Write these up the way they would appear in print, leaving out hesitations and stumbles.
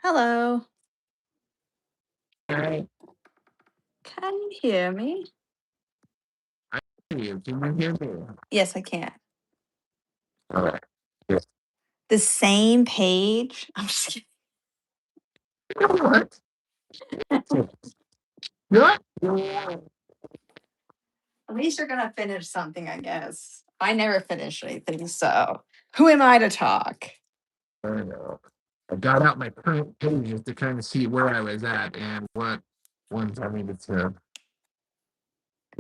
Hello. Alright. Can you hear me? I hear you. Can you hear me? Yes, I can. Alright. Yes. The same page. I'm just kidding. You know what? What? At least you're gonna finish something, I guess. I never finish anything, so who am I to talk? I know. I got out my current pages to kind of see where I was at and what ones I needed to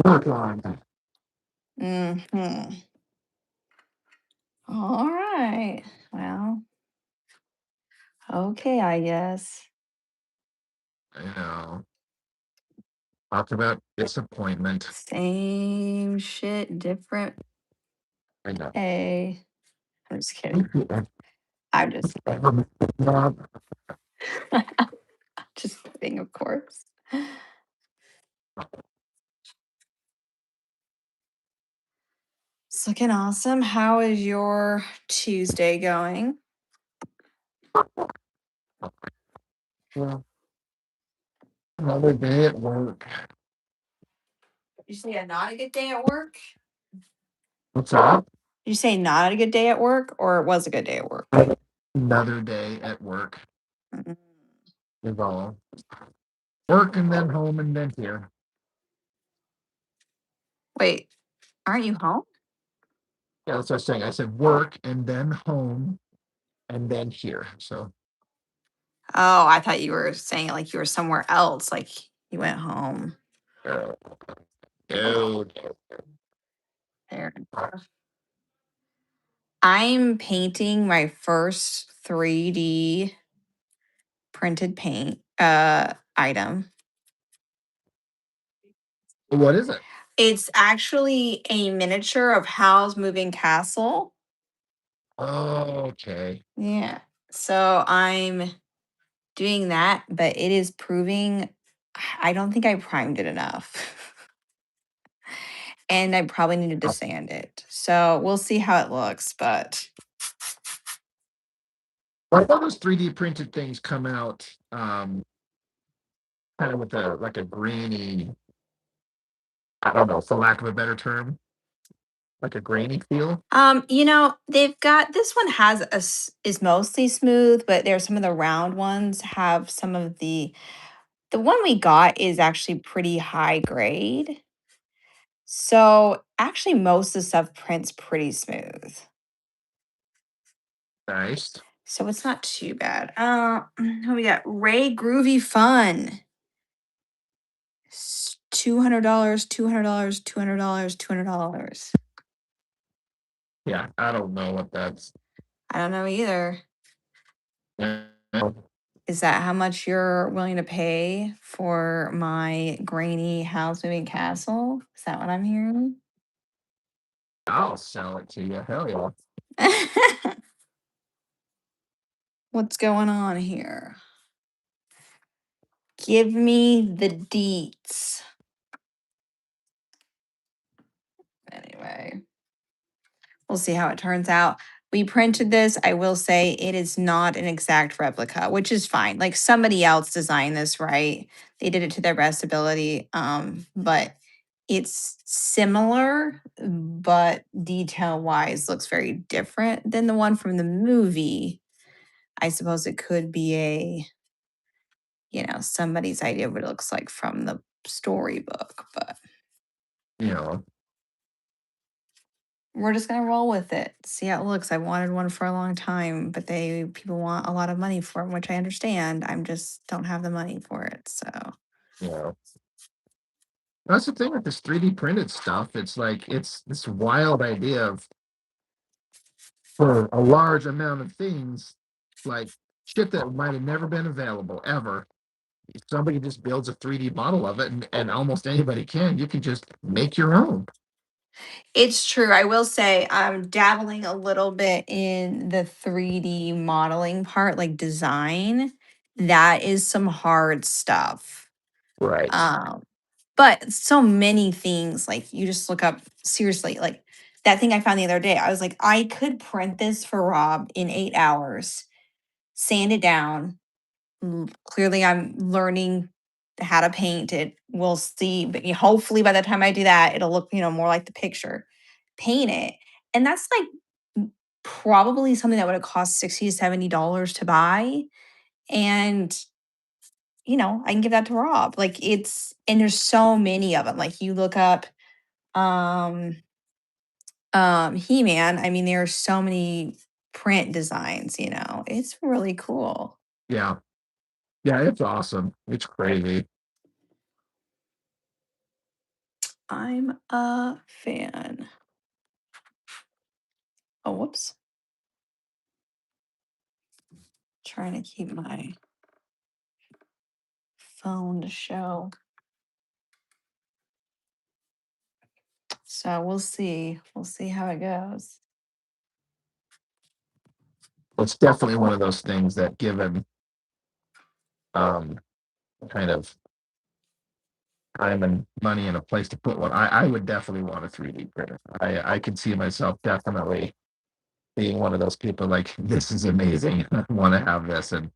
work on. Mm-hmm. All right. Well, okay, I guess. I know. Talk about disappointment. Same shit, different I know. pay. I'm just kidding. I'm just kidding, of course. It's looking awesome. How is your Tuesday going? Well, another day at work. You say a not a good day at work? What's up? Did you say not a good day at work or it was a good day at work? Another day at work. Mm. Is all. Work and then home and then here. Wait, aren't you home? Yeah, that's what I was saying. I said work and then home and then here. So Oh, I thought you were saying it like you were somewhere else, like you went home. uh, no. Fair enough. I'm painting my first 3D printed paint item. What is it? It's actually a miniature of Howl's Moving Castle. Okay. Yeah. So I'm doing that, but it is proving I don't think I primed it enough. And I probably needed to sand it. So we'll see how it looks, but Why do those 3D printed things come out kind of with a like a grainy, I don't know, for lack of a better term, like a grainy feel? they've got this one has is mostly smooth, but there's some of the round ones have some of the one we got is actually pretty high grade. So actually most of the stuff prints pretty smooth. Nice. So it's not too bad. Who we got? Ray Groovy Fun. $200, $200, $200, $200. Yeah, I don't know what that's. I don't know either. Yeah, Is that how much you're willing to pay for my grainy house moving castle? Is that what I'm hearing? I'll sell it to you. Hell yeah. What's going on here? Give me the deets. Anyway, we'll see how it turns out. We printed this. I will say it is not an exact replica, which is fine. Like somebody else designed this, right? They did it to their best ability. But it's similar, but detail wise looks very different than the one from the movie. I suppose it could be somebody's idea of what it looks like from the storybook, but You know, we're just gonna roll with it. See how it looks. I wanted one for a long time, but people want a lot of money for them, which I understand. I'm just don't have the money for it. So you know. That's the thing with this 3D printed stuff. It's like it's this wild idea of for a large amount of things, like shit that might have never been available ever. Somebody just builds a 3D model of it, and almost anybody can. You can just make your own. it's true. I will say I'm dabbling a little bit in the 3D modeling part, like design. That is some hard stuff. Right. Um, but so many things, like you just look up seriously, like that thing I found the other day. I was like, I could print this for Rob in 8 hours, sand it down, Clearly I'm learning how to paint it. We'll see, but hopefully by the time I do that, it'll look, more like the picture. Paint it. And that's like probably something that would have cost 60 to $70 to buy. And I can give that to Rob. Like and there's so many of them. Like you look up um He-Man. I mean, there are so many print designs, It's really cool. Yeah. Yeah, it's awesome. It's crazy. I'm a fan. Oh, whoops. Trying to keep my phone to show. So we'll see. We'll see how it goes. It's definitely one of those things that given um kind of time and money and a place to put one, I would definitely want a 3D printer. I could see myself definitely being one of those people like, this is amazing. I want to have this. And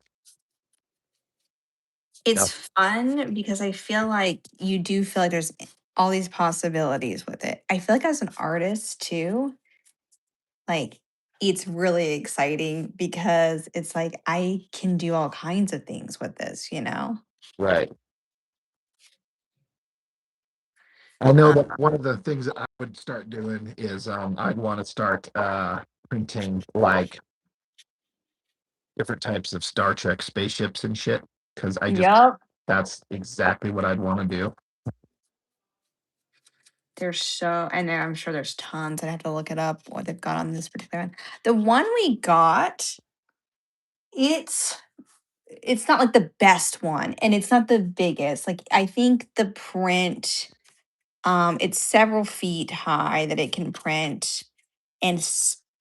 It's yeah, fun because I feel like you do feel like there's all these possibilities with it. I feel like as an artist too, like it's really exciting because it's like I can do all kinds of things with this. right. I know Uh, that one of the things that I would start doing is I'd want to start printing like different types of Star Trek spaceships and shit. Because yep. that's exactly what I'd want to do. And then I'm sure there's tons. I'd have to look it up what they've got on this particular one. The one we got, it's it's not like the best one and it's not the biggest. Like I think the print, it's several feet high that it can print. And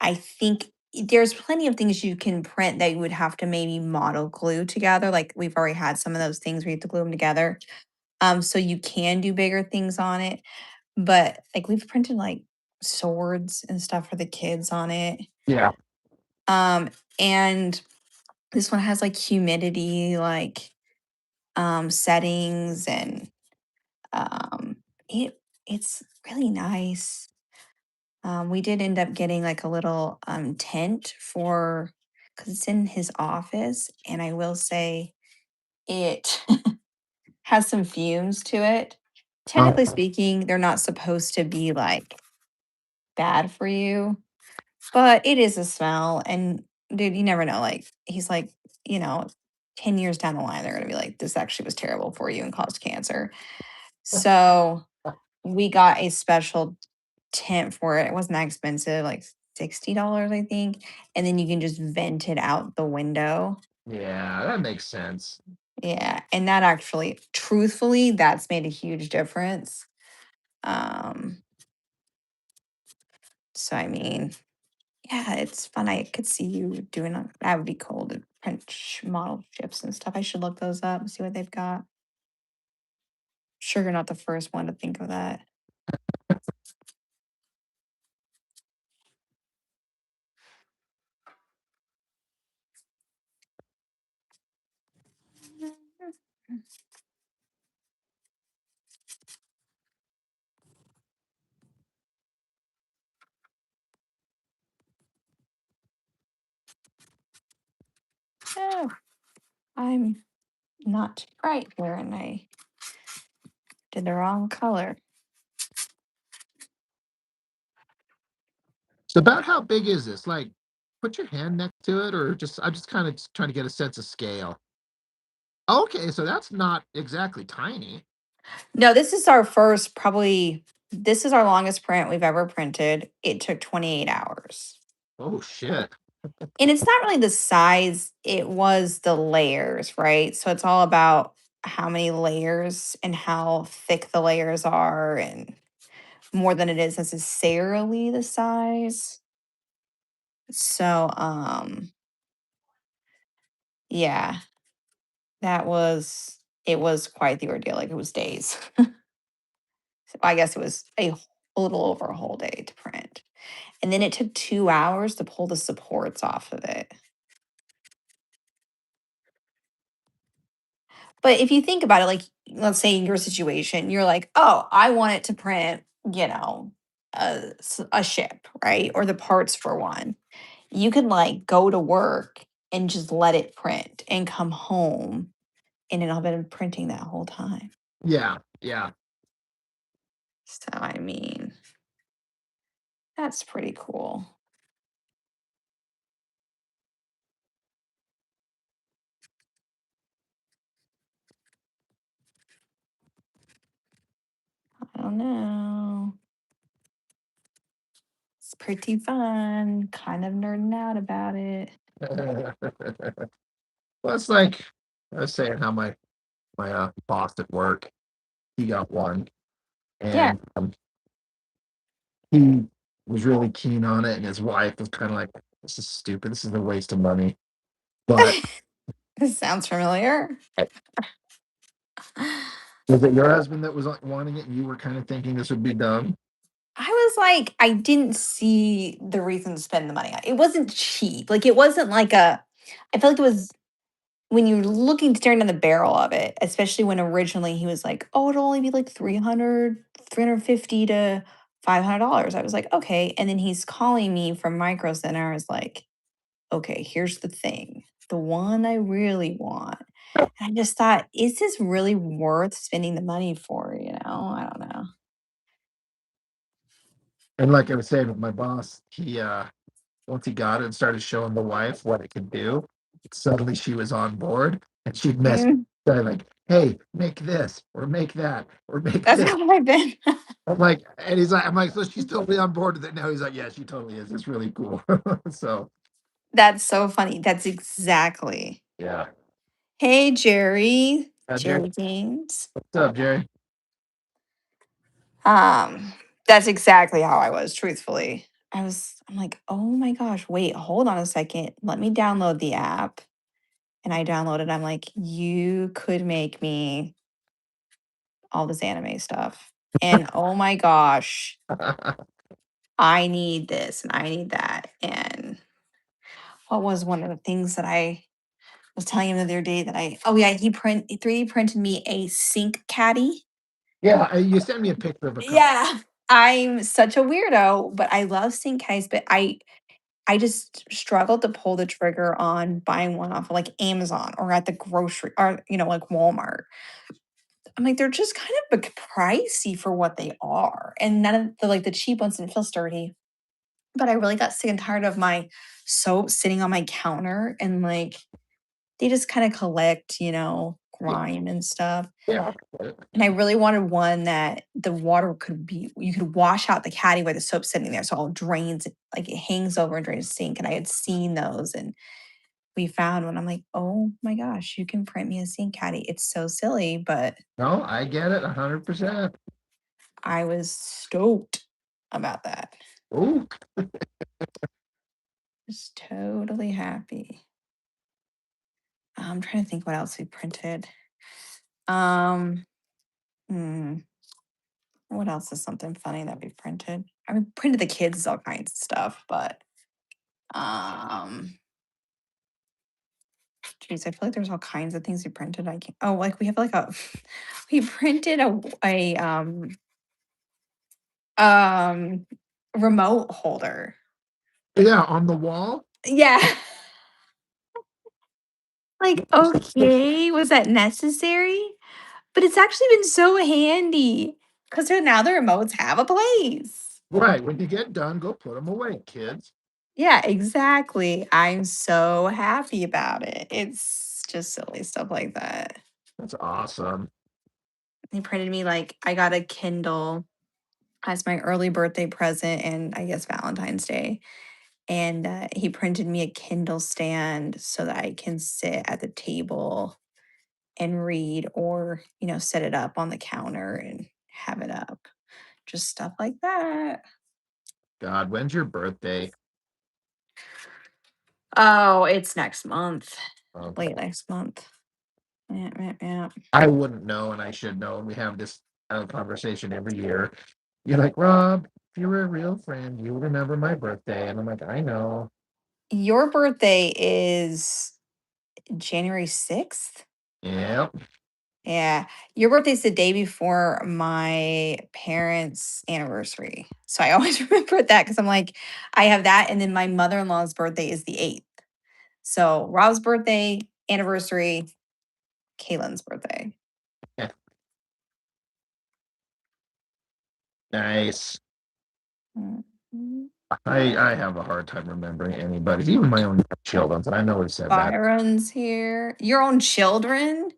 I think there's plenty of things you can print that you would have to maybe model glue together. Like we've already had some of those things where you have to glue them together. So you can do bigger things on it. But like we've printed like swords and stuff for the kids on it. Yeah. Um, and this one has like humidity, settings, and um it's really nice. We did end up getting like a little tent for because it's in his office, and I will say it has some fumes to it. Uh, Technically speaking, they're not supposed to be like bad for you, but it is a smell. And dude, you never know. Like he's like, you know, 10 years down the line, they're gonna be like, this actually was terrible for you and caused cancer. So we got a special tent for it. It wasn't that expensive, like $60, I think. And then you can just vent it out the window. yeah, that makes sense. Yeah. And that actually, truthfully, that's made a huge difference. Um, so I mean, yeah, it's fun. I could see you doing that would be cool to print model ships and stuff. I should look those up and see what they've got. Sure, you're not the first one to think of that. Oh, I'm not right here and I did the wrong color. So about how big is this? Like, put your hand next to it, or just I'm just kind of trying to get a sense of scale. Okay, so that's not exactly tiny. No, this is our first, probably, this is our longest print we've ever printed. It took 28 hours. Oh shit. And it's not really the size, it was the layers, right? So it's all about how many layers and how thick the layers are, and more than it is necessarily the size. So, yeah, it was quite the ordeal. Like it was days. So I guess it was a little over a whole day to print. And then it took 2 hours to pull the supports off of it. But if you think about it, like, let's say in your situation, you're like, oh, I want it to print, a ship, right? Or the parts for one. You could like go to work and just let it print and come home and it'll have been printing that whole time. Yeah, yeah. So, I mean, that's pretty cool. I don't know. It's pretty fun. Kind of nerding out about it. Well, it's like I was saying how my boss at work, he got one, Yeah. and he was really keen on it, and his wife was kind of like, "This is stupid. This is a waste of money." But This sounds familiar. was it your husband that was like, wanting it, and you were kind of thinking this would be dumb? I was like, I didn't see the reason to spend the money on it. It wasn't cheap. Like, it wasn't like I feel like it was when you're looking staring down the barrel of it, especially when originally he was like, oh, it'll only be like 350 to $500. I was like, okay. And then he's calling me from Micro Center. I was like, okay, here's the thing, the one I really want. And I just thought, is this really worth spending the money for? I don't know. And like I was saying with my boss, he once he got it and started showing the wife what it could do, suddenly she was on board and she'd mess Mm, like, hey, make this or make that or make that's this. how I've been. I'm like, and he's like, I'm like, so she's totally on board with it now. He's like, yeah, she totally is. It's really cool. So That's so funny. That's exactly. yeah. Hey, Jerry. Jerry, Jerry James. what's up, Jerry? Um, that's exactly how I was, truthfully. I'm like, oh my gosh, wait, hold on a second. Let me download the app. And I downloaded, I'm like, you could make me all this anime stuff. And oh my gosh, I need this and I need that. And what was one of the things that I was telling him the other day that oh yeah, he 3D printed me a sink caddy. Yeah, you sent me a picture of a couple. Yeah. I'm such a weirdo, but I love sink caddies, but I just struggled to pull the trigger on buying one off of like Amazon or at the grocery or, like Walmart. I'm like, they're just kind of pricey for what they are. And none of the cheap ones didn't feel sturdy. But I really got sick and tired of my soap sitting on my counter and like they just kind of collect, Yeah, grime and stuff. yeah. And I really wanted one that the water you could wash out the caddy where the soap's sitting there. So it all drains, like it hangs over and drains the sink. And I had seen those and we found one. I'm like, oh my gosh, you can print me a sink caddy. It's so silly, but No, I get it 100%. I was stoked about that. Ooh, Just totally happy. I'm trying to think what else we printed. Um, hmm, what else is something funny that we printed? I mean, printed the kids all kinds of stuff, but um, geez, I feel like there's all kinds of things we printed. I can't. Oh, like we have like a, we printed a um remote holder. yeah, on the wall. Yeah. Like, okay, was that necessary? But it's actually been so handy because now the remotes have a place. Right. When you get done, go put them away, kids. Yeah, exactly. I'm so happy about it. It's just silly stuff like that. That's awesome. He printed me like I got a Kindle as my early birthday present and I guess Valentine's Day. And he printed me a Kindle stand so that I can sit at the table and read or, set it up on the counter and have it up. Just stuff like that. God, when's your birthday? Oh, it's next month. Okay. Late next month. Yeah, yeah, yeah. I wouldn't know, and I should know. And we have this conversation every year. You're like, Rob, if you were a real friend, you would remember my birthday. And I'm like, I know. Your birthday is January 6th? Yep. Yeah. Your birthday's the day before my parents' anniversary. So I always remember that because I'm like, I have that. And then my mother in law's birthday is the 8th. So Rob's birthday, anniversary, Kaylin's birthday. Yeah. Nice. Mhm. I have a hard time remembering anybody's, even my own children's, and I know we said that. Byron's here. Your own children?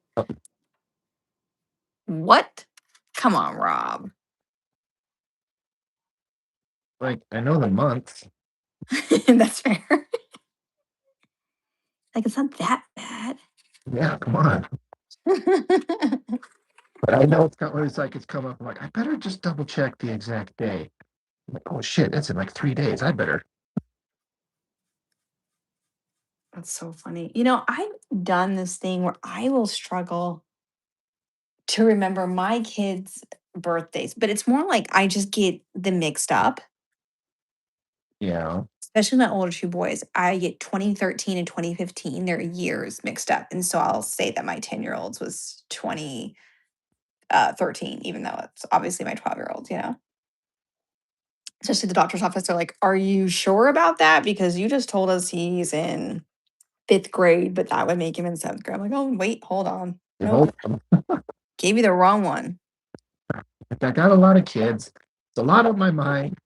What? Come on, Rob. Like, I know the months. That's fair. Like, it's not that bad. Yeah, come on. But I know it's like it's come up. I'm like, I better just double check the exact day. I'm like, oh shit, that's in like 3 days. I better. That's so funny. I've done this thing where I will struggle to remember my kids' birthdays, but it's more like I just get them mixed up, Yeah. especially my older two boys. I get 2013 and 2015, their years mixed up. And so I'll say that my 10-year-olds was 2013, even though it's obviously my 12-year-old. Especially the doctor's office. They're like, "Are you sure about that? Because you just told us he's in fifth grade, but that would make him in seventh grade." I'm like, "Oh, wait, hold on. You Nope, hold them. gave you the wrong one." Like, I got a lot of kids. It's a lot on my mind.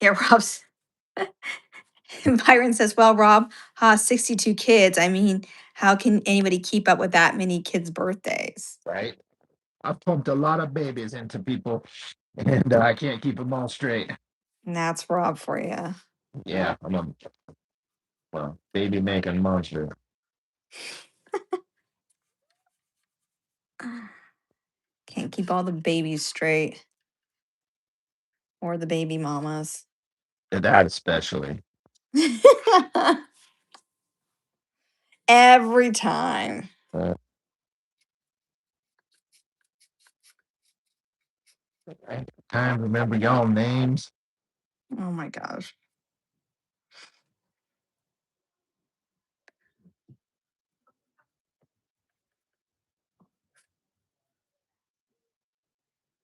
Yeah, Rob's Byron says, "Well, Rob, 62 kids. I mean, how can anybody keep up with that many kids' birthdays?" Right? I've pumped a lot of babies into people, and I can't keep them all straight. And that's Rob for you. Yeah, I'm a baby making monster. Can't keep all the babies straight or the baby mamas. That especially. Every time. Uh, I can't remember y'all names. Oh my gosh.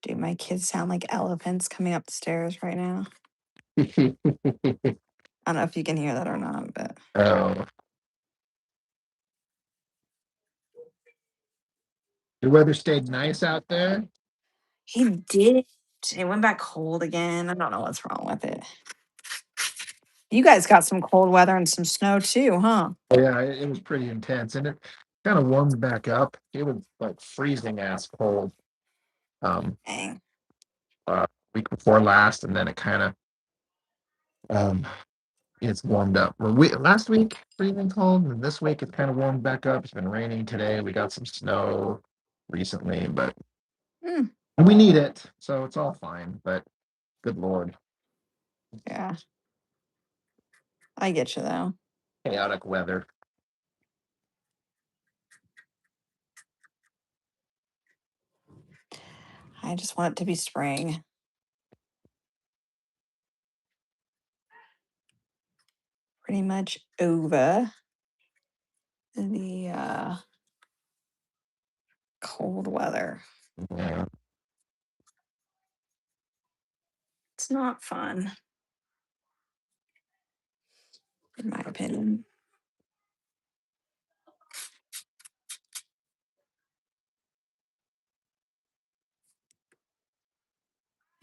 Dude, my kids sound like elephants coming up the stairs right now. I don't know if you can hear that or not, but Oh, the weather stayed nice out there. he did. It went back cold again. I don't know what's wrong with it. You guys got some cold weather and some snow too, huh? Oh, yeah, it was pretty intense, and it kind of warmed back up. It was like freezing ass cold. Um, Dang. week before last, and then it kind of um it's warmed up. Well, last week freezing cold, and this week it kind of warmed back up. It's been raining today. We got some snow recently, but Hmm, we need it, so it's all fine. But good lord, yeah, I get you though. chaotic weather. I just want it to be spring. Pretty much over the cold weather. Yeah. It's not fun, in my opinion.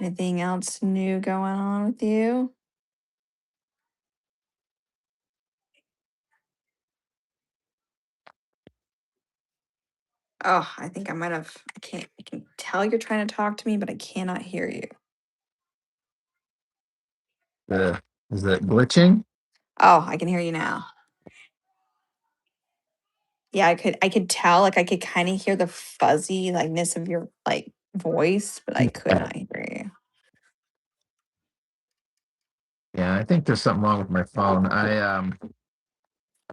Anything else new going on with you? Oh, I think I might have. I can tell you're trying to talk to me, but I cannot hear you. The is it glitching? Oh, I can hear you now. Yeah, I could tell, like I could kind of hear the fuzzy likeness of your like voice, but I could Yeah, not hear you. yeah, I think there's something wrong with my phone. I'm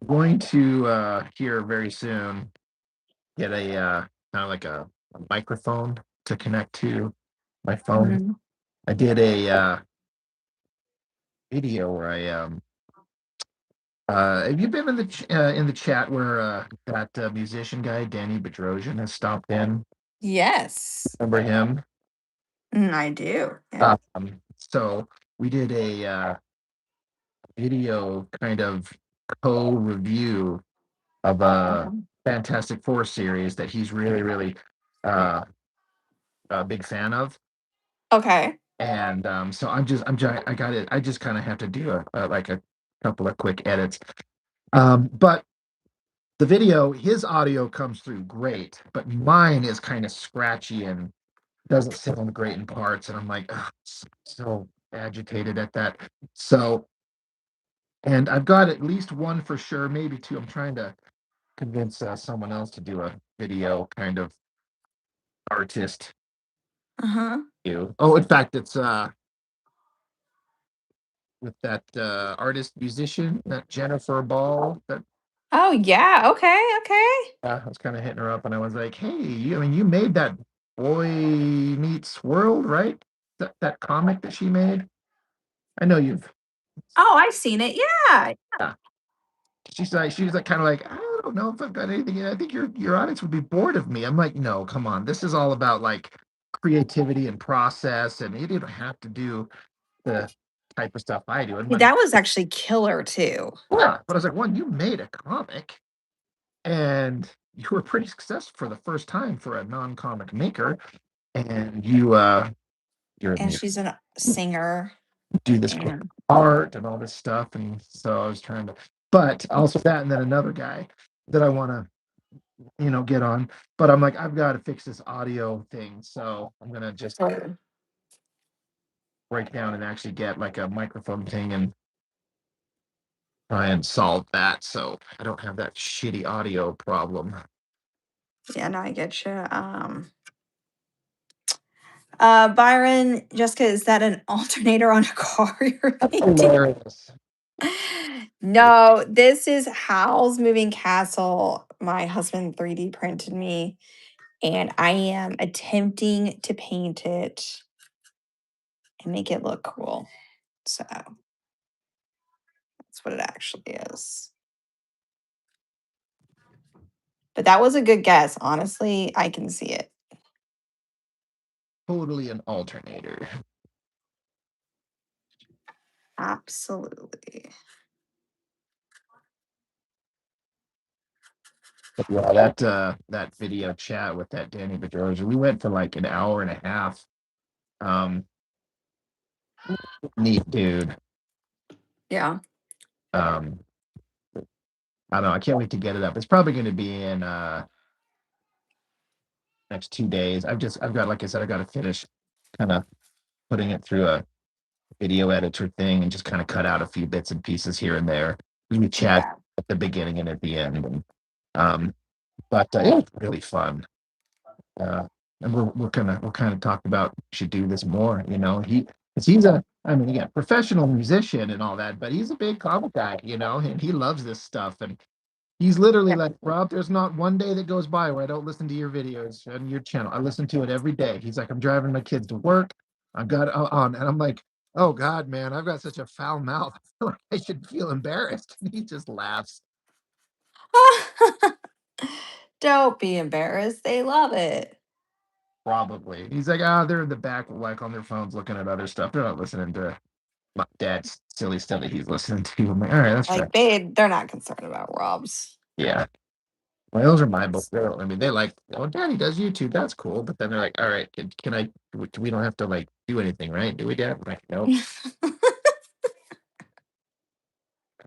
going to here very soon get a kind of like a microphone to connect to my phone. Mhm. I did a video where I Have you been in the chat where that musician guy Danny Bedrosian has stopped in? Yes. Remember him? I do. Yeah. So we did a video kind of co-review of a Mhm. Fantastic Four series that he's really, really uh, a big fan of. Okay. And so I got it. I just kind of have to do a couple of quick edits. But the video, his audio comes through great, but mine is kind of scratchy and doesn't sound great in parts. And I'm like, ugh, so agitated at that. So, and I've got at least one for sure, maybe two. I'm trying to convince someone else to do a video kind of artist. Uh-huh. You. Oh, in fact, it's with that artist musician, that Jennifer Ball. That Oh yeah. Okay. Okay. I was kind of hitting her up, and I was like, "Hey, I mean, you made that Boy Meets World, right? That comic that she made. I know you've." Oh, I've seen it. Yeah. Yeah. She was like kind of like, I don't know if I've got anything. I think your audience would be bored of me. I'm like, no, come on. This is all about like creativity and process, and you don't have to do the type of stuff I do. And That was actually killer too. yeah, but I was like, one, you made a comic, and you were pretty successful for the first time for a non-comic maker, and you're And she's a singer. do this And art and all this stuff, and so I was trying to, but also that, and then another guy that I want to get on, but I'm like, I've got to fix this audio thing, so I'm gonna just so break down and actually get like a microphone thing and try and solve that, so I don't have that shitty audio problem. yeah, no, I get you. Byron, Jessica, is that an alternator on a car you're painting? Hilarious. No, this is Howl's Moving Castle. My husband 3D printed me, and I am attempting to paint it and make it look cool. So that's what it actually is. But that was a good guess. Honestly, I can see it. Totally an alternator. Absolutely. But yeah, that video chat with that Danny Bedrosian, we went for like an hour and a half. Um, Neat dude. Yeah. Um, I don't know. I can't wait to get it up. It's probably going to be in next 2 days. I've got, like I said, I got to finish kind of putting it through a video editor thing and just kind of cut out a few bits and pieces here and there. We chat Yeah. at the beginning and at the end, and but it was really fun. Uh, and we're kind of talking about we should do this more. Because he's a, I mean, again, professional musician and all that, but he's a big comic guy, and he loves this stuff. And he's literally like, Rob, there's not one day that goes by where I don't listen to your videos and your channel. I listen to it every day. He's like, I'm driving my kids to work. I've got it on. And I'm like, oh God, man, I've got such a foul mouth. I feel like I should feel embarrassed. And he just laughs. Don't be embarrassed. They love it. Probably. He's like, they're in the back, like on their phones looking at other stuff. They're not listening to my dad's silly stuff that he's listening to. I'm like, all right, that's right. Like they're not concerned about Rob's. Yeah. Well, those are my books. I mean, they like, oh, Daddy does YouTube. That's cool. But then they're like, all right, can I? We don't have to like do anything, right? Do we, Dad? I'm like, nope.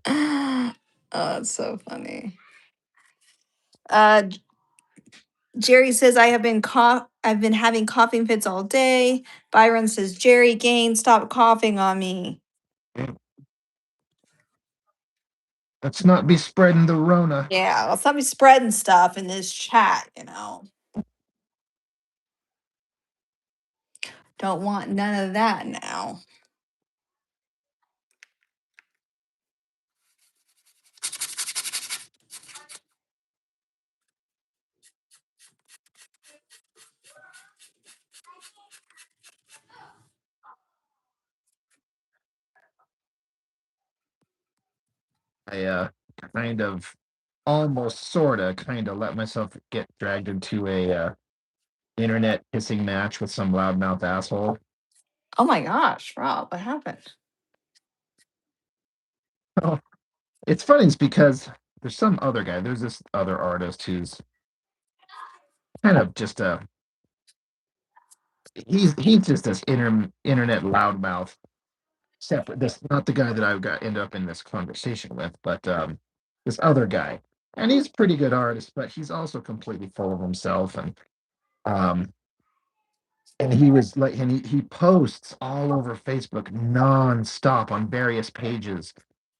Oh, that's so funny. Uh Jerry says I've been having coughing fits all day. Byron says, Jerry Gain, stop coughing on me. Let's not be spreading the Rona. Yeah, let's not be spreading stuff in this chat. Don't want none of that now. I kind of almost sorta kind of let myself get dragged into a internet pissing match with some loudmouth asshole. Oh my gosh, Rob, what happened? Oh, it's funny, it's because there's some other guy. There's this other artist who's kind of just a he's just this internet loudmouth. Separate this, not the guy that I got end up in this conversation with, but this other guy, and he's a pretty good artist, but he's also completely full of himself, um, and he was like, and he posts all over Facebook nonstop on various pages,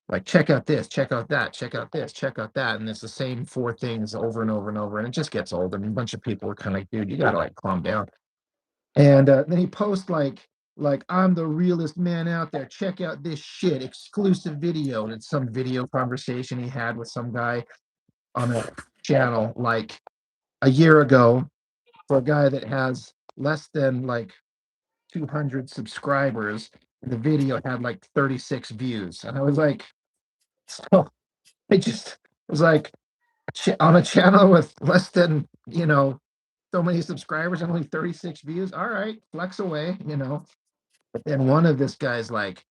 like check out this, check out that, check out this, check out that, and it's the same four things over and over and over, and it just gets old. And a bunch of people are kind of like, dude, you gotta like calm down. And then he posts like I'm the realest man out there. Check out this shit, exclusive video. And it's some video conversation he had with some guy on a channel like a year ago for a guy that has less than like 200 subscribers. The video had like 36 views. And I was like, so I just was like on a channel with less than, so many subscribers and only 36 views. All right, flex away. But then one of this guy's like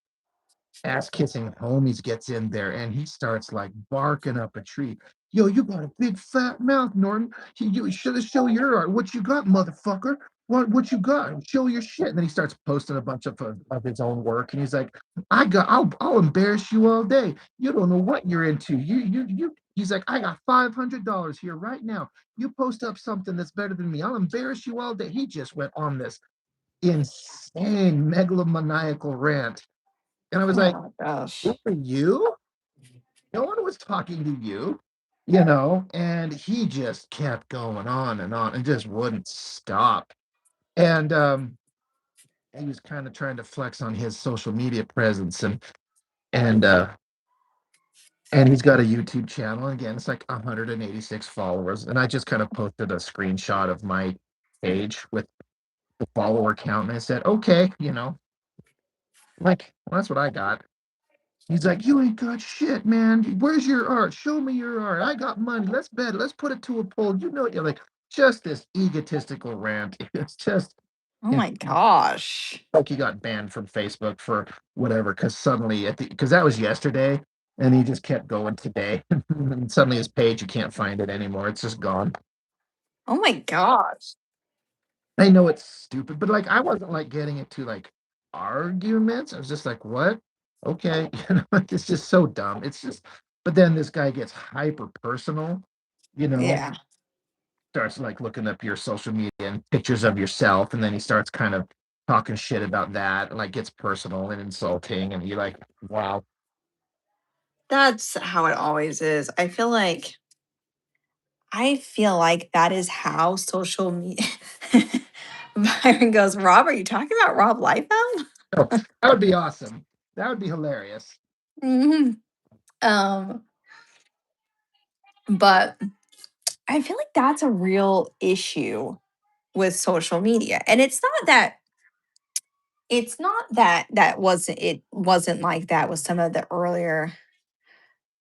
ass kissing homies gets in there and he starts like barking up a tree. Yo, you got a big fat mouth, Norton. You should show your art. What you got, motherfucker? What you got? Show your shit. And then he starts posting a bunch of his own work. And he's like, I'll embarrass you all day. You don't know what you're into. You he's like, I got $500 here right now. You post up something that's better than me. I'll embarrass you all day. He just went on this insane megalomaniacal rant. And I was like, Oh my gosh. who are you? No one was talking to you, and he just kept going on and just wouldn't stop. And he was kind of trying to flex on his social media presence and uh and he's got a YouTube channel. And again, it's like 186 followers. And I just kind of posted a screenshot of my page with the follower count. And I said, okay, like, well, that's what I got. He's like, you ain't got shit, man. Where's your art? Show me your art. I got money. Let's bet it. Let's put it to a poll. You're like, just this egotistical rant. It's just Oh it's my gosh. like he got banned from Facebook for whatever, because suddenly because that was yesterday, and he just kept going today. And suddenly his page, you can't find it anymore. It's just gone. Oh my gosh. I know it's stupid, but like I wasn't like getting into like arguments. I was just like, what? Okay, like it's just so dumb. It's just, but then this guy gets hyper personal, you know, Yeah. starts like looking up your social media and pictures of yourself, and then he starts kind of talking shit about that, and like gets personal and insulting, and you're like, wow. That's how it always is. I feel like that is how social media Byron goes, Rob, are you talking about Rob Liefeld? Oh, that would be awesome. That would be hilarious. Mhm. Um, but I feel like that's a real issue with social media. And it's not that it wasn't like that with some of the earlier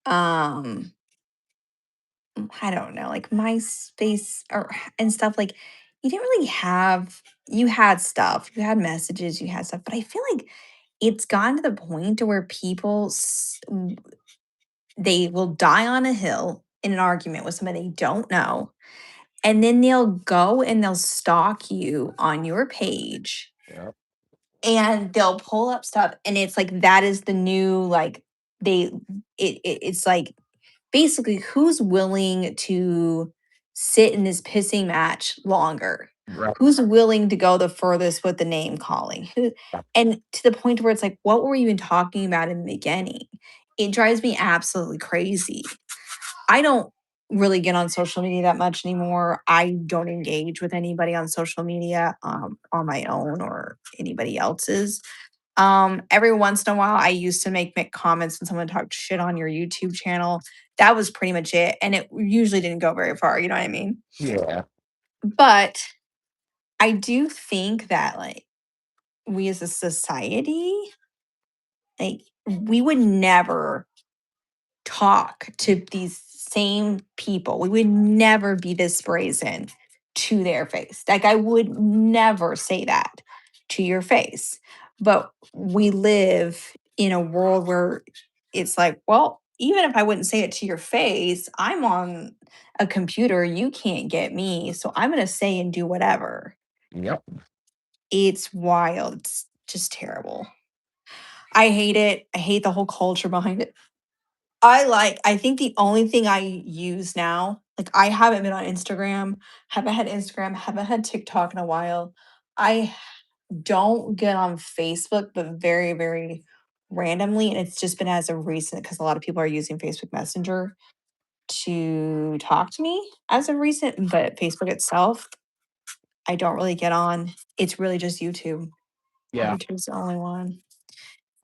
um I don't know, like MySpace or and stuff like you didn't really have you had stuff, you had messages, you had stuff, but I feel like it's gotten to the point to where they will die on a hill in an argument with somebody they don't know, and then they'll go and they'll stalk you on your page Yeah. and they'll pull up stuff and it's like that is the new like they it's like basically who's willing to sit in this pissing match longer, Right. who's willing to go the furthest with the name calling, and to the point where it's like what were you even talking about in the beginning. It drives me absolutely crazy. I don't really get on social media that much anymore. I don't engage with anybody on social media on my own or anybody else's. Every once in a while, I used to make comments when someone talked shit on your YouTube channel. That was pretty much it, and it usually didn't go very far, you know what I mean? Yeah. But I do think that, like, we as a society, like, we would never talk to these same people, we would never be this brazen to their face. Like, I would never say that to your face. But we live in a world where it's like, well, even if I wouldn't say it to your face, I'm on a computer. You can't get me. So I'm going to say and do whatever. Yep. It's wild. It's just terrible. I hate it. I hate the whole culture behind it. I think the only thing I use now, like, I haven't been on Instagram, haven't had Instagram, haven't had TikTok in a while. I don't get on Facebook, but very, very randomly. And it's just been as of recent because a lot of people are using Facebook Messenger to talk to me as of recent. But Facebook itself, I don't really get on. It's really just YouTube. Yeah. YouTube's the only one.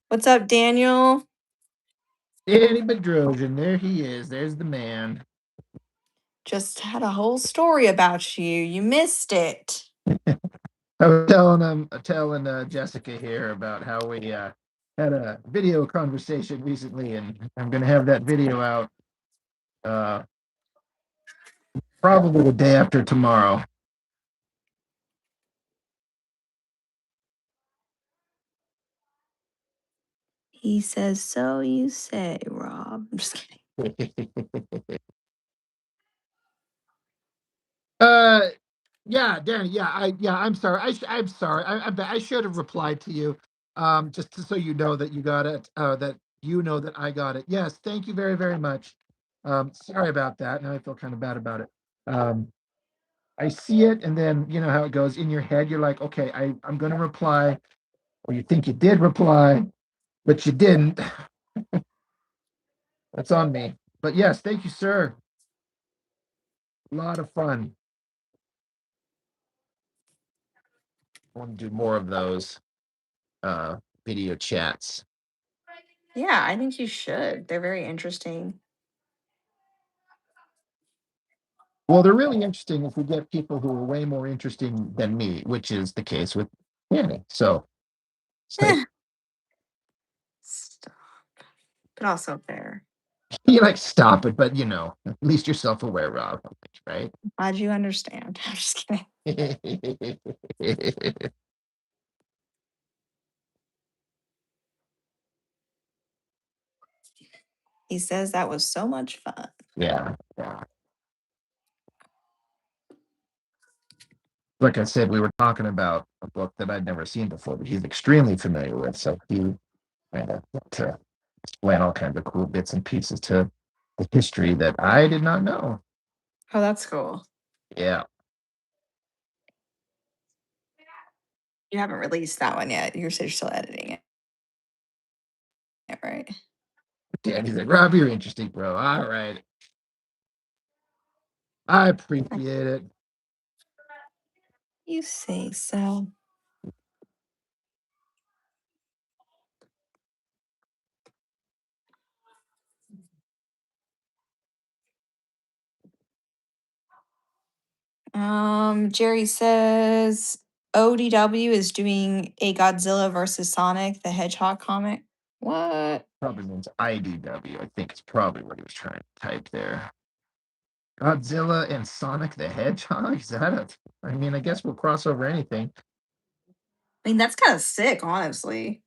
What's up, Daniel? Danny Bedrosian, there he is. There's the man. Just had a whole story about you. You missed it. I was telling Jessica here about how we had a video conversation recently, and I'm gonna have that video out uh, probably the day after tomorrow. He says, so you say, Rob. I'm just kidding. uh, yeah, Danny. I'm sorry. I'm sorry. I should have replied to you. So you know that you got it. That you know that I got it. Yes, thank you very, very much. Sorry about that. Now I feel kind of bad about it. I see it, and then you know how it goes in your head. You're like, okay, I'm going to reply, or you think you did reply, but you didn't. That's on me. But yes, thank you, sir. A lot of fun. I want to do more of those uh, video chats. Yeah, I think you should. They're very interesting. Well, they're really interesting if we get people who are way more interesting than me, which is the case with Danny. So Eh, stop. But also fair. you like stop it, but you know, at least you're self-aware, Rob, right? Glad you understand. I'm just kidding. He says that was so much fun. Yeah, yeah. Like I said, we were talking about a book that I'd never seen before, but he's extremely familiar with. So he kind of to explain all kinds of cool bits and pieces to the history that I did not know. Oh, that's cool. Yeah. You haven't released that one yet. You're still editing it. Yeah, right. Danny's like, Rob, you're interesting, bro. All right. I appreciate it. You say so. Jerry says ODW is doing a Godzilla versus Sonic the Hedgehog comic. What? Probably means IDW. I think it's probably what he was trying to type there. Godzilla and Sonic the Hedgehog? Is that it? I mean, I guess we'll cross over anything. I mean, that's kind of sick, honestly.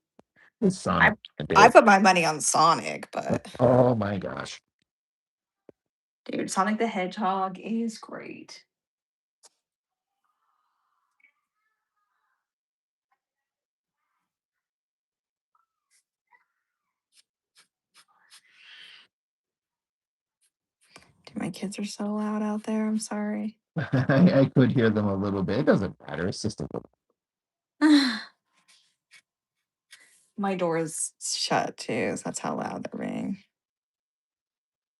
It's I Sonic. I put my money on Sonic, but Oh my gosh. dude, Sonic the Hedgehog is great. Dude, my kids are so loud out there. I'm sorry. I could hear them a little bit. It doesn't matter. It's just a little. My door is shut too, so that's how loud they're being.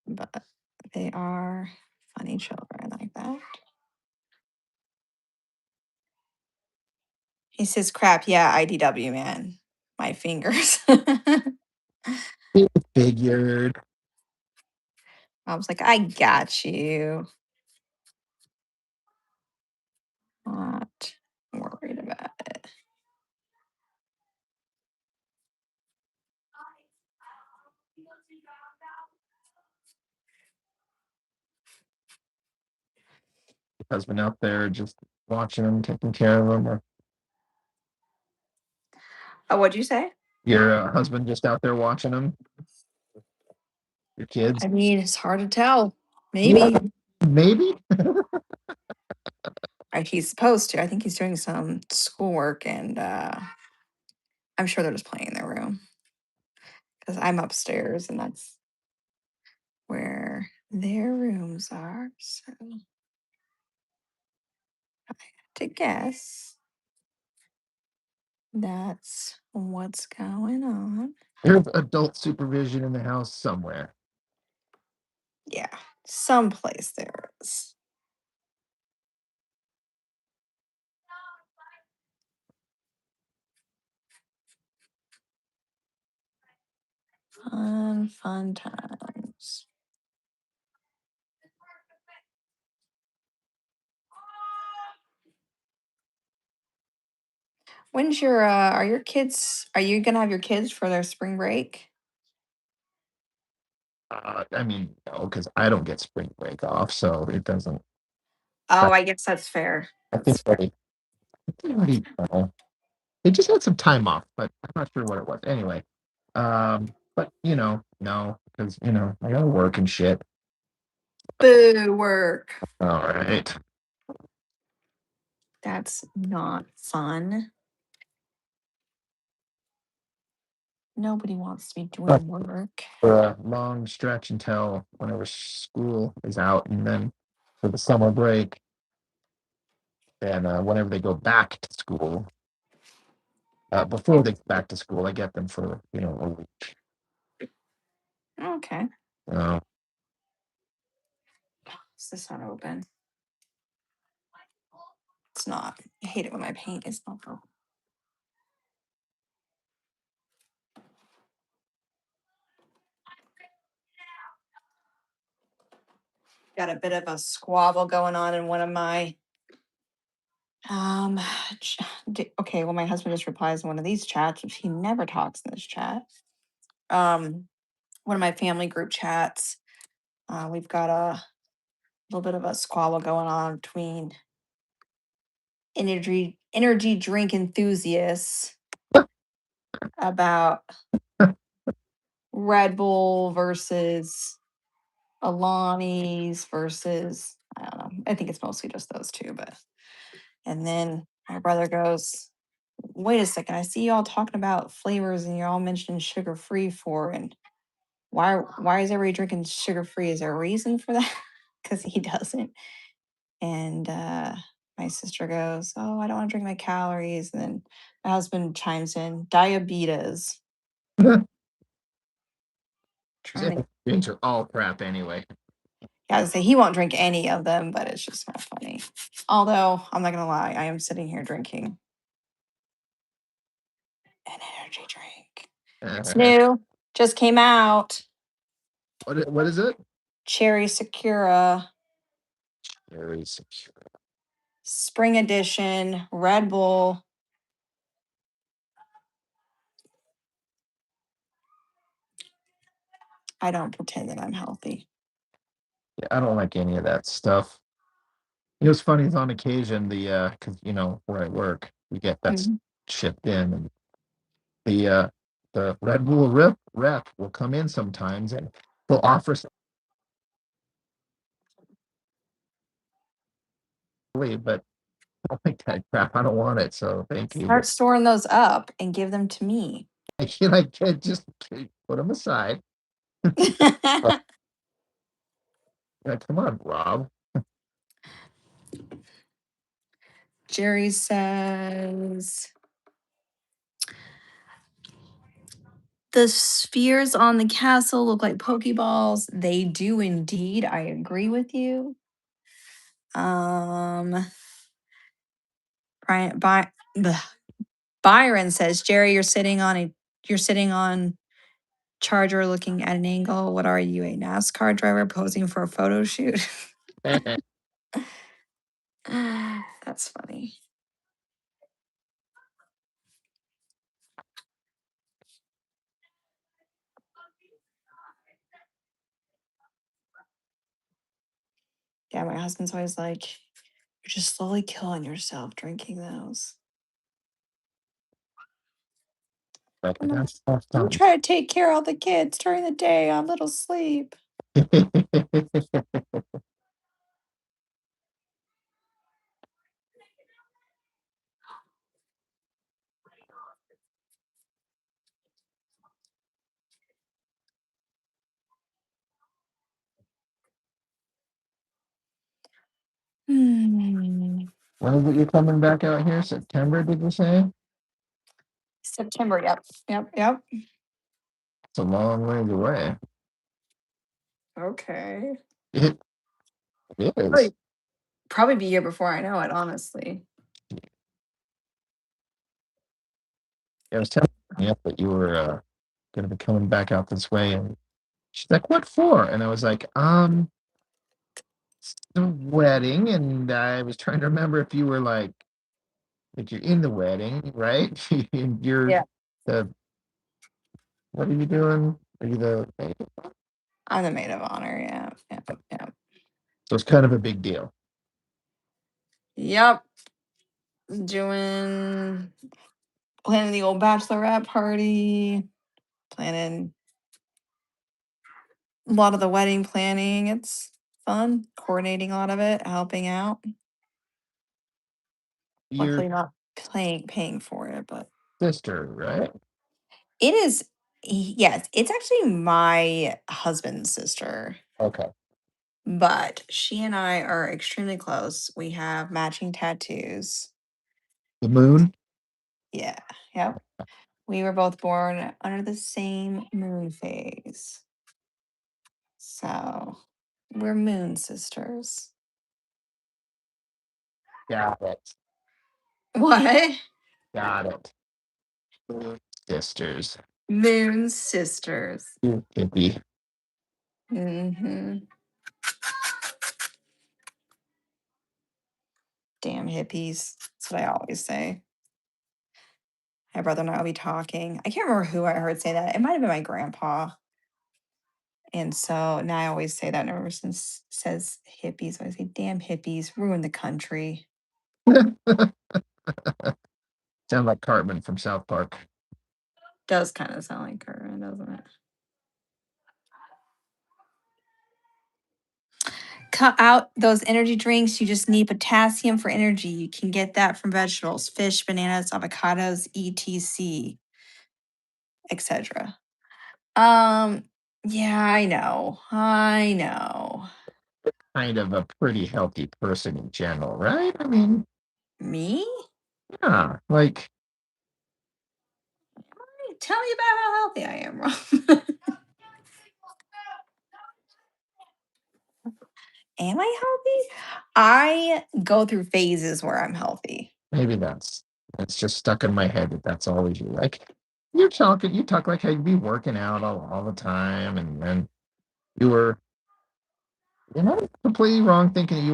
But they are funny children like that. He says, crap, yeah, IDW, man. My fingers. Figured. I was like, I got you. Not worried about it. husband out there just watching them, taking care of them, or Oh, what'd you say? your husband just out there watching them, your kids. I mean, it's hard to tell. Yeah, Maybe. maybe. He's supposed to. I think he's doing some schoolwork, and I'm sure they're just playing in their room because I'm upstairs, and that's where their rooms are. So, to guess, that's what's going on. There's adult supervision in the house somewhere. Yeah, someplace there is. Fun times. When's your are your kids are you gonna have your kids for their spring break? I mean, no, because I don't get spring break off, so it doesn't. Oh, But I guess that's fair. I think they already know. They just had some time off, but I'm not sure what it was. Anyway, but no, because I gotta work and shit. Boo work. All right. That's not fun. Nobody wants to be But doing work. for a long stretch until whenever school is out, and then for the summer break, and whenever they go back to school, before they go back to school, I get them for a week. Okay. Uh, Is this not open? It's not. I hate it when my paint is not open. Got a bit of a squabble going on in one of my um okay, well my husband just replies in one of these chats, which he never talks in this chat. Um one of my family group chats. We've got a little bit of a squabble going on between energy drink enthusiasts about Red Bull versus Alani's versus I don't know. I think it's mostly just those two, but and then my brother goes, "Wait a second! I see y'all talking about flavors and you're all mentioning sugar free for and why is everybody drinking sugar free? Is there a reason for that? Because he doesn't." And my sister goes, "Oh, I don't want to drink my calories." And then my husband chimes in, "Diabetes." Trying to Drinks are all crap anyway. gotta say he won't drink any of them, but it's just kind of funny. Although I'm not gonna lie, I am sitting here drinking an energy drink. It's Uh, new, just came out. what is it? Cherry Sakura Very secure. Spring Edition Red Bull. I don't pretend that I'm healthy. Yeah, I don't like any of that stuff. It's funny is on occasion because where I work, we get that Mhm. shipped in, and the Red Bull rep will come in sometimes, and they'll offer something, but I don't like that crap. I don't want it, so thank you. Start But storing those up and give them to me. I feel like just put them aside. But, come on, Rob. Jerry says the spheres on the castle look like Pokeballs. They do indeed. I agree with you. Um, Brian, Byron says, Jerry, you're sitting on charger looking at an angle. What are you, a NASCAR driver posing for a photo shoot? That's funny. Yeah, my husband's always like, You're just slowly killing yourself drinking those. Like I'm gonna, that's tough I'm gonna times. try to take care of all the kids during the day on little sleep. Hmm. When is it you're coming back out here? September, did you say? September. Yep. Yep. Yep. It's a long ways away. Okay. It is. Probably, probably be here before I know it, honestly. I was telling you that you were going to be coming back out this way, and she's like, "What for?" And I was like, it's the wedding." And I was trying to remember if you were like you're in the wedding, right? You're Yeah. the what are you doing? Are you the I'm the maid of honor. Yeah. Yeah. Yeah. so it's kind of a big deal. Yep. Doing planning the old bachelorette party, planning a lot of the wedding planning. It's fun, coordinating a lot of it, helping out. Your Luckily not paying for it, but sister, right? it is yes, it's actually my husband's sister, Okay. but she and I are extremely close. We have matching tattoos. The moon. Yeah. Yep. We were both born under the same moon phase. So we're moon sisters. Got it. What? Got it. Moon sisters. Moon sisters. You hippie. Hmm. Damn hippies. That's what I always say. My brother and I will be talking. I can't remember who I heard say that. It might have been my grandpa. And so now I always say that. And ever since says hippies, I say, damn hippies, ruin the country. Sound like Cartman from South Park. Does kind of sound like her, doesn't it? Cut out those energy drinks. You just need potassium for energy. You can get that from vegetables, fish, bananas, avocados, etc., etc. Um, yeah, I know. I know. Kind of a pretty healthy person in general, right? I mean, Me? yeah, like Tell me about how healthy I am, Rob. Am I healthy? I go through phases where I'm healthy. maybe that's just stuck in my head that that's always you. Like you talk like how you'd be working out all the time, and then you were completely wrong thinking that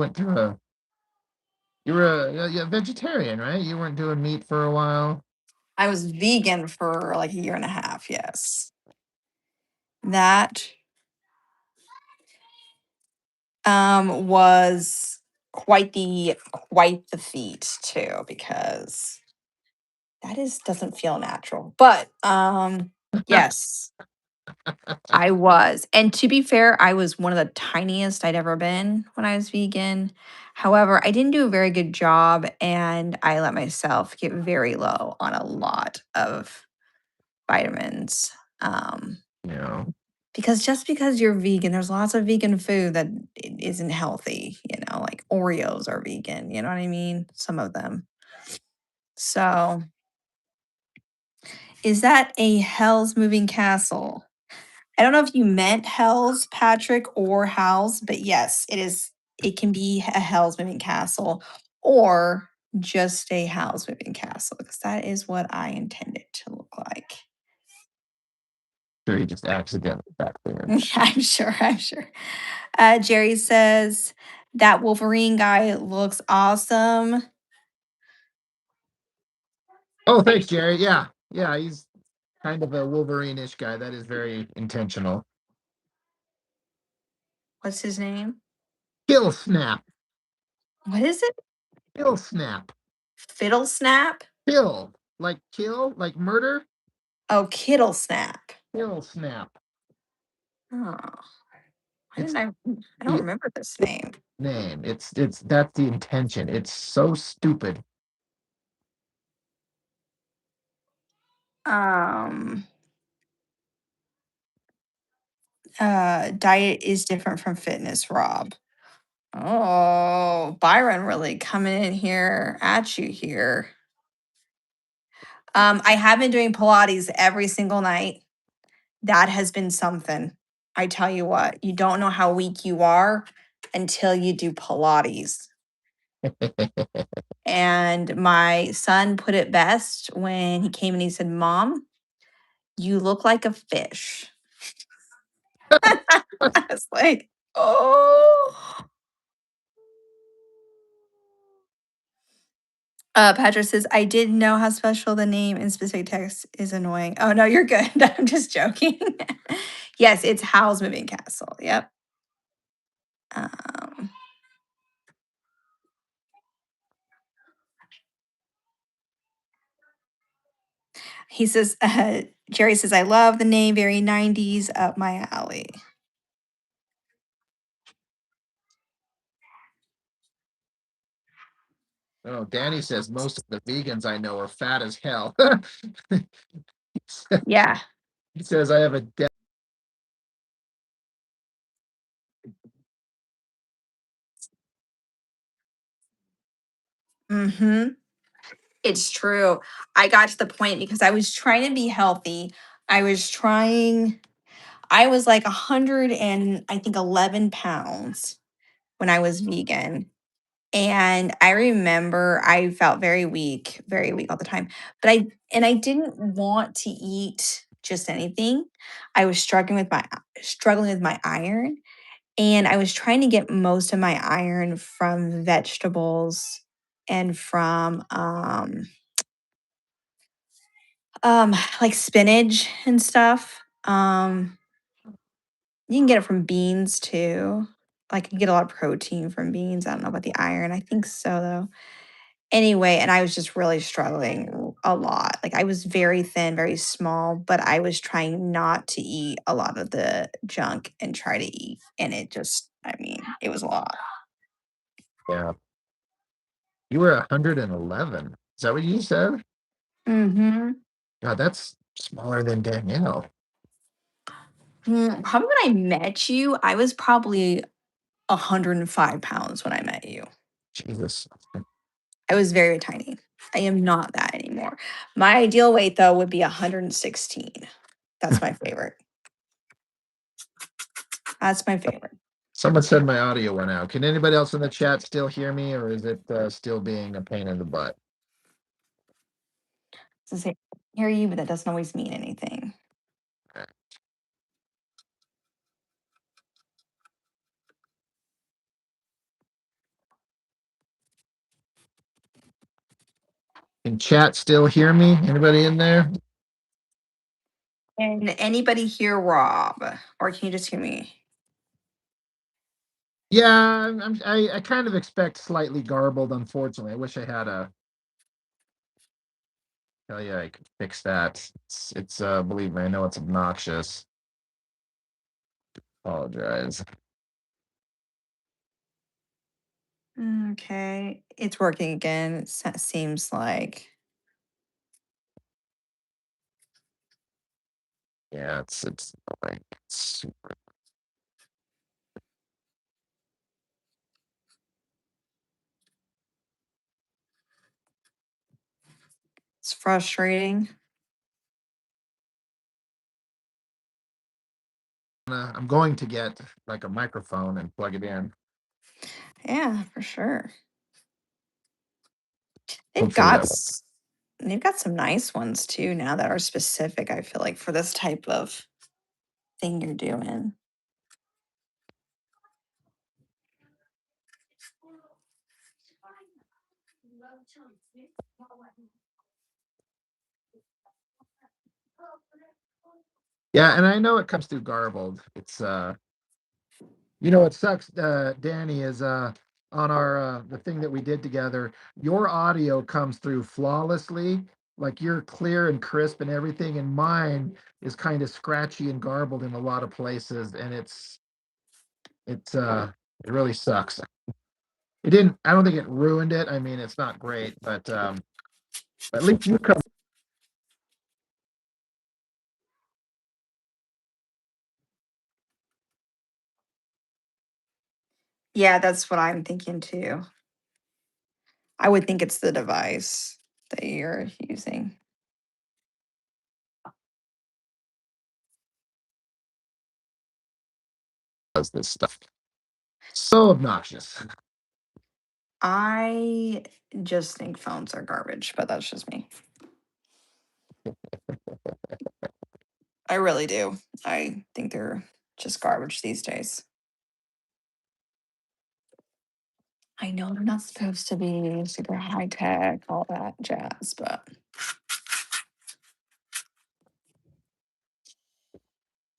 you were a vegetarian, right? You weren't doing meat for a while. I was vegan for like a year and a half, yes. That was quite the feat too, because that is doesn't feel natural. But yes, I was. And to be fair, I was one of the tiniest I'd ever been when I was vegan. However, I didn't do a very good job and I let myself get very low on a lot of vitamins. Um, You know, because just because you're vegan, there's lots of vegan food that isn't healthy, like Oreos are vegan, you know what I mean? Some of them. So, is that a Hell's Moving Castle? I don't know if you meant Hell's Patrick or Hal's, but yes, it is. It can be a Hell's Moving Castle or just a Howl's Moving Castle because that is what I intended to look like. sure you just accidentally back there. I'm sure. I'm sure. Jerry says that Wolverine guy looks awesome. Oh, thanks, Jerry. Yeah, yeah, he's kind of a Wolverine-ish guy. That is very intentional. What's his name? Kill snap. What is it? Kill snap. Fiddle snap? Kill. Like kill, like murder. Oh, kittle snap. Kill snap. Oh, why It's didn't I don't the remember this name. name. It's that's the intention. It's so stupid. Um, diet is different from fitness, Rob. Oh, Byron really coming in here at you here. I have been doing Pilates every single night. That has been something. I tell you what, you don't know how weak you are until you do Pilates. And my son put it best when he came and he said, "Mom, you look like a fish." I was like, "Oh." Patrick says, "I didn't know how special the name in specific text is annoying." Oh, no, you're good. I'm just joking. Yes, it's Howl's Moving Castle. Yep. Um, he says, Jerry says, "I love the name, very 90s, up my alley." Oh, Danny says most of the vegans I know are fat as hell. Yeah. He says I have a Mm-hmm. It's true. I got to the point because I was trying to be healthy. I was like 100 and I think 11 pounds when I was vegan. And I remember I felt very weak all the time. I didn't want to eat just anything. I was struggling with my iron, and I was trying to get most of my iron from vegetables and from like spinach and stuff. You can get it from beans too. Like, you get a lot of protein from beans. I don't know about the iron. I think so, though. Anyway, and I was just really struggling a lot. Like, I was very thin, very small, but I was trying not to eat a lot of the junk and try to eat. And it just, I mean, it was a lot. yeah. You were 111. Is that what you said? Mhm. God, that's smaller than Danielle. Probably when I met you, I was probably 105 pounds when I met you. Jesus. I was very tiny. I am not that anymore. My ideal weight, though, would be 116. That's my favorite. That's my favorite. Someone said my audio went out. Can anybody else in the chat still hear me, or is it still being a pain in the butt? So say, hear you, but that doesn't always mean anything. Can chat still hear me? Anybody in there? Can anybody hear Rob, or can you just hear me? Yeah, I kind of expect slightly garbled. Unfortunately, I wish I had a. Hell yeah, I could fix that. It's believe me, I know it's obnoxious. Apologize. Okay, it's working again. Seems like Yeah, it's like it's it's frustrating. I'm going to get like a microphone and plug it in. Yeah, for sure. They've Hopefully got that. s- they've got some nice ones too now that are specific. I feel like for this type of thing you're doing. Yeah, and I know it comes through garbled. It's you know what sucks, Danny, is on our the thing that we did together, your audio comes through flawlessly, like you're clear and crisp and everything, and mine is kind of scratchy and garbled in a lot of places, and it's it really sucks. It didn't. I don't think it ruined it. I mean, it's not great, but at least you come. Yeah, that's what I'm thinking too. I would think it's the device that you're using. Does this stuff so obnoxious? I just think phones are garbage, but that's just me. I really do. I think they're just garbage these days. I know they're not supposed to be super high tech, all that jazz, but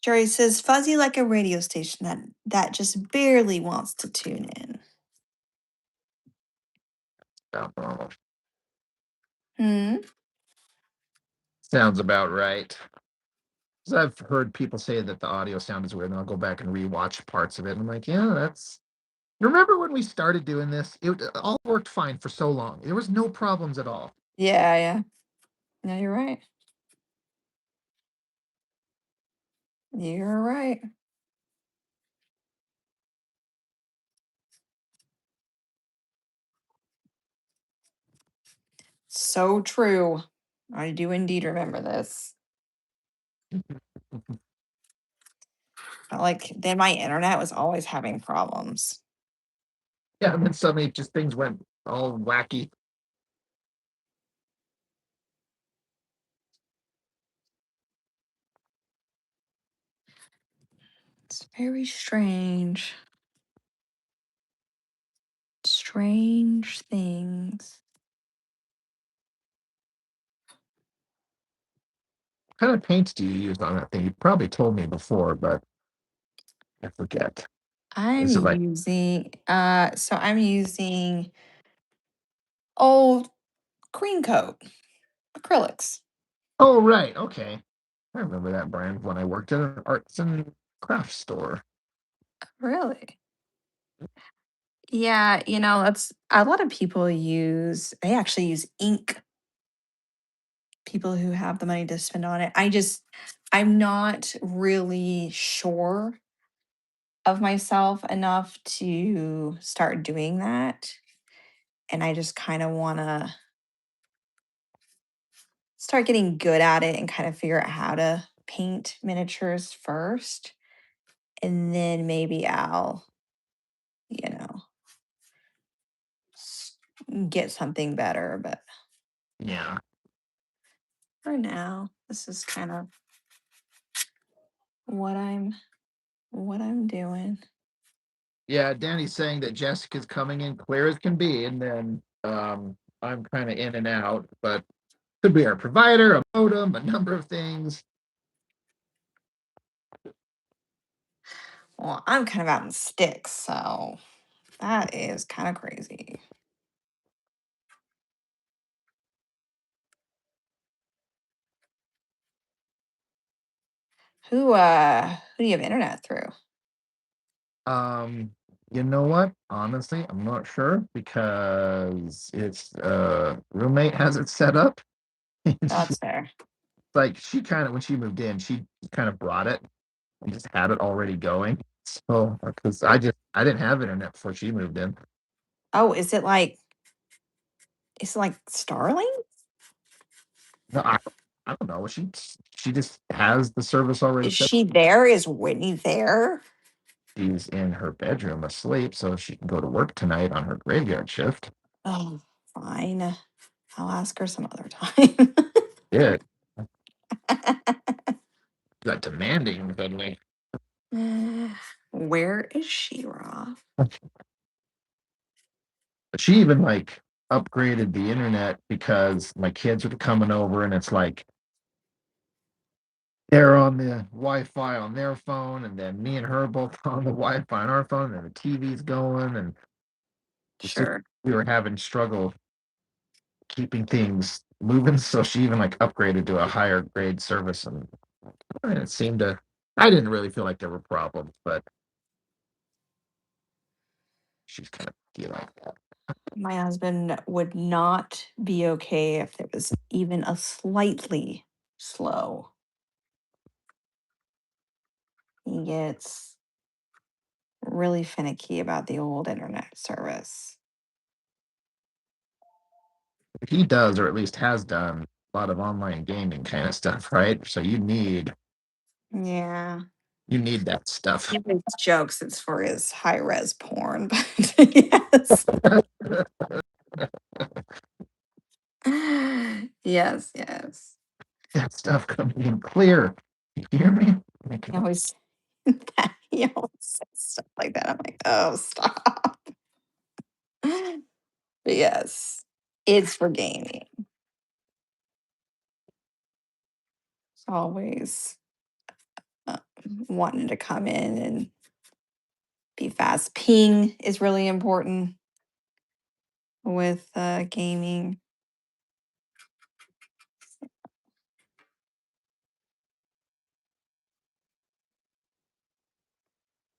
Jerry says fuzzy like a radio station that just barely wants to tune in. Oh, Hmm. sounds about right. 'Cause I've heard people say that the audio sound is weird, and I'll go back and rewatch parts of it. And I'm like, yeah, that's. You remember when we started doing this? It all worked fine for so long. There was no problems at all. Yeah, yeah. No, you're right. You're right. So true. I do indeed remember this. But like then my internet was always having problems. Yeah, and then suddenly just things went all wacky. It's very strange. Strange things. What kind of paints do you use on that thing? You probably told me before, but I forget. I'm Is it like, using so I'm using old cream coat acrylics. oh, right, okay. I remember that brand when I worked at an arts and crafts store. Really? Yeah, that's a lot of people they actually use ink, people who have the money to spend on it. I'm not really sure of myself enough to start doing that. And I just kind of want to start getting good at it and kind of figure out how to paint miniatures first. And then maybe I'll, you know, s- get something better. But Yeah. for now, this is kind of what I'm doing. Yeah, Danny's saying that Jessica's coming in clear as can be, and then I'm kind of in and out, but could be our provider, a modem, a number of things. Well, I'm kind of out in sticks, so that is kind of crazy. Who do you have internet through? Um, you know what? Honestly, I'm not sure because it's roommate has it set up. She, That's fair. like she kind of when she moved in, she kind of brought it and just had it already going. So because I didn't have internet before she moved in. Oh, is it like Starlink? No, I don't know. She just has the service already Is set. she there? Is Whitney there? She's in her bedroom asleep, so she can go to work tonight on her graveyard shift. Oh, fine. I'll ask her some other time. Yeah, got demanding suddenly. Where is she, Rob? But she even like upgraded the internet because my kids were coming over, and it's like they're on the Wi-Fi on their phone, and then me and her both on the Wi-Fi on our phone, and the TV's going, and Sure. We were having struggle keeping things moving, so she even like upgraded to a higher grade service, and it seemed to. I didn't really feel like there were problems, but she's kind of picky like that. My husband would not be okay if it was even a slightly slow. He gets really finicky about the old internet service. He does, or at least has done, a lot of online gaming kind of stuff, right? So Yeah. you need that stuff. He makes jokes it's for his high res porn, but yes. Yes, yes. That stuff coming in clear. You hear me? He always he always says stuff like that. I'm like, oh, stop. But yes, it's for gaming. It's always uh, wanting to come in and be fast. Ping is really important with gaming.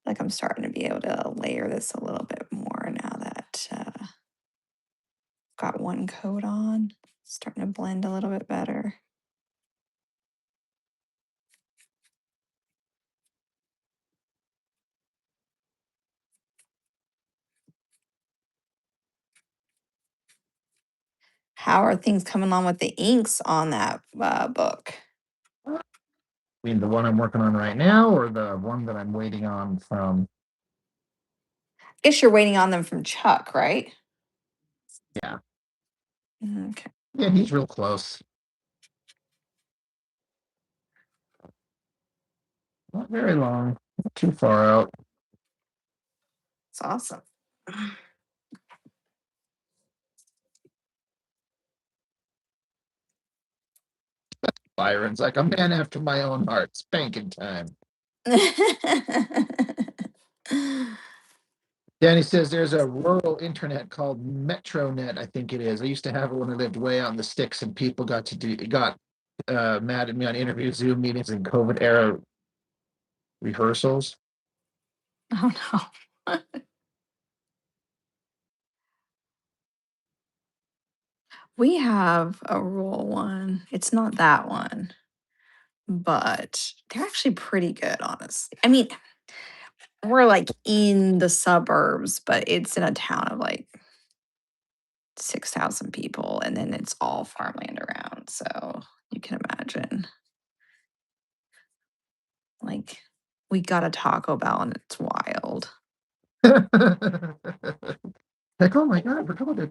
Like I'm starting to be able to layer this a little bit more now that got one coat on. Starting to blend a little bit better. How are things coming along with the inks on that book? I mean, the one I'm working on right now, or the one that I'm waiting on from. I guess you're waiting on them from Chuck, right? Yeah, Okay. yeah, he's real close. Not very long, not too far out. It's awesome. Byron's like a man after my own heart. Spanking time. Danny says there's a rural internet called MetroNet, I think it is. I used to have it when I lived way out in the sticks, and people got mad at me on interview Zoom meetings and COVID era rehearsals. Oh no. We have a rural one. It's not that one, but they're actually pretty good, honestly. I mean, we're like in the suburbs, but it's in a town of like 6,000 people, and then it's all farmland around. So you can imagine, like, we got a Taco Bell and it's wild. Like, oh my God, we're going to.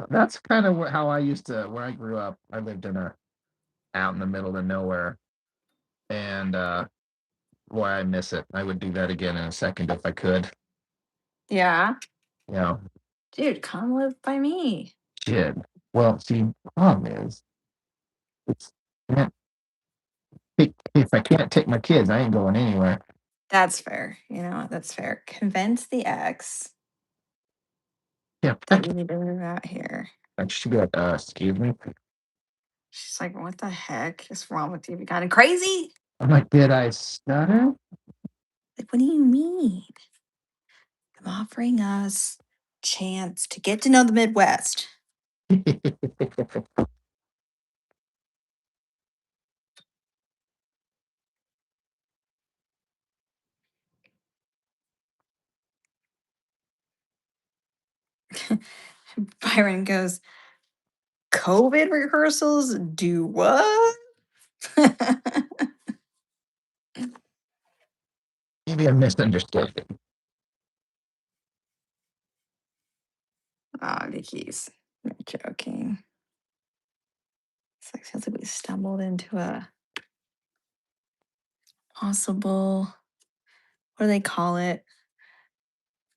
That's kind of how I used to, where I grew up. I lived out in the middle of nowhere, and boy, I miss it. I would do that again in a second if I could. Yeah. You know, Dude, come live by me. shit. Well, see, the problem is, it's can't if I can't take my kids, I ain't going anywhere. That's fair. You know, that's fair. Convince the ex Yeah, that you need to move out here. I should be like, excuse me. She's like, what the heck is wrong with you? You kind of crazy? I'm like, did I stutter? Like, what do you mean? I'm offering us chance to get to know the Midwest. Byron goes, COVID rehearsals? Do what? Maybe I misunderstood it. Oh, Vicky's joking. It's like sounds like we stumbled into a possible, what do they call it?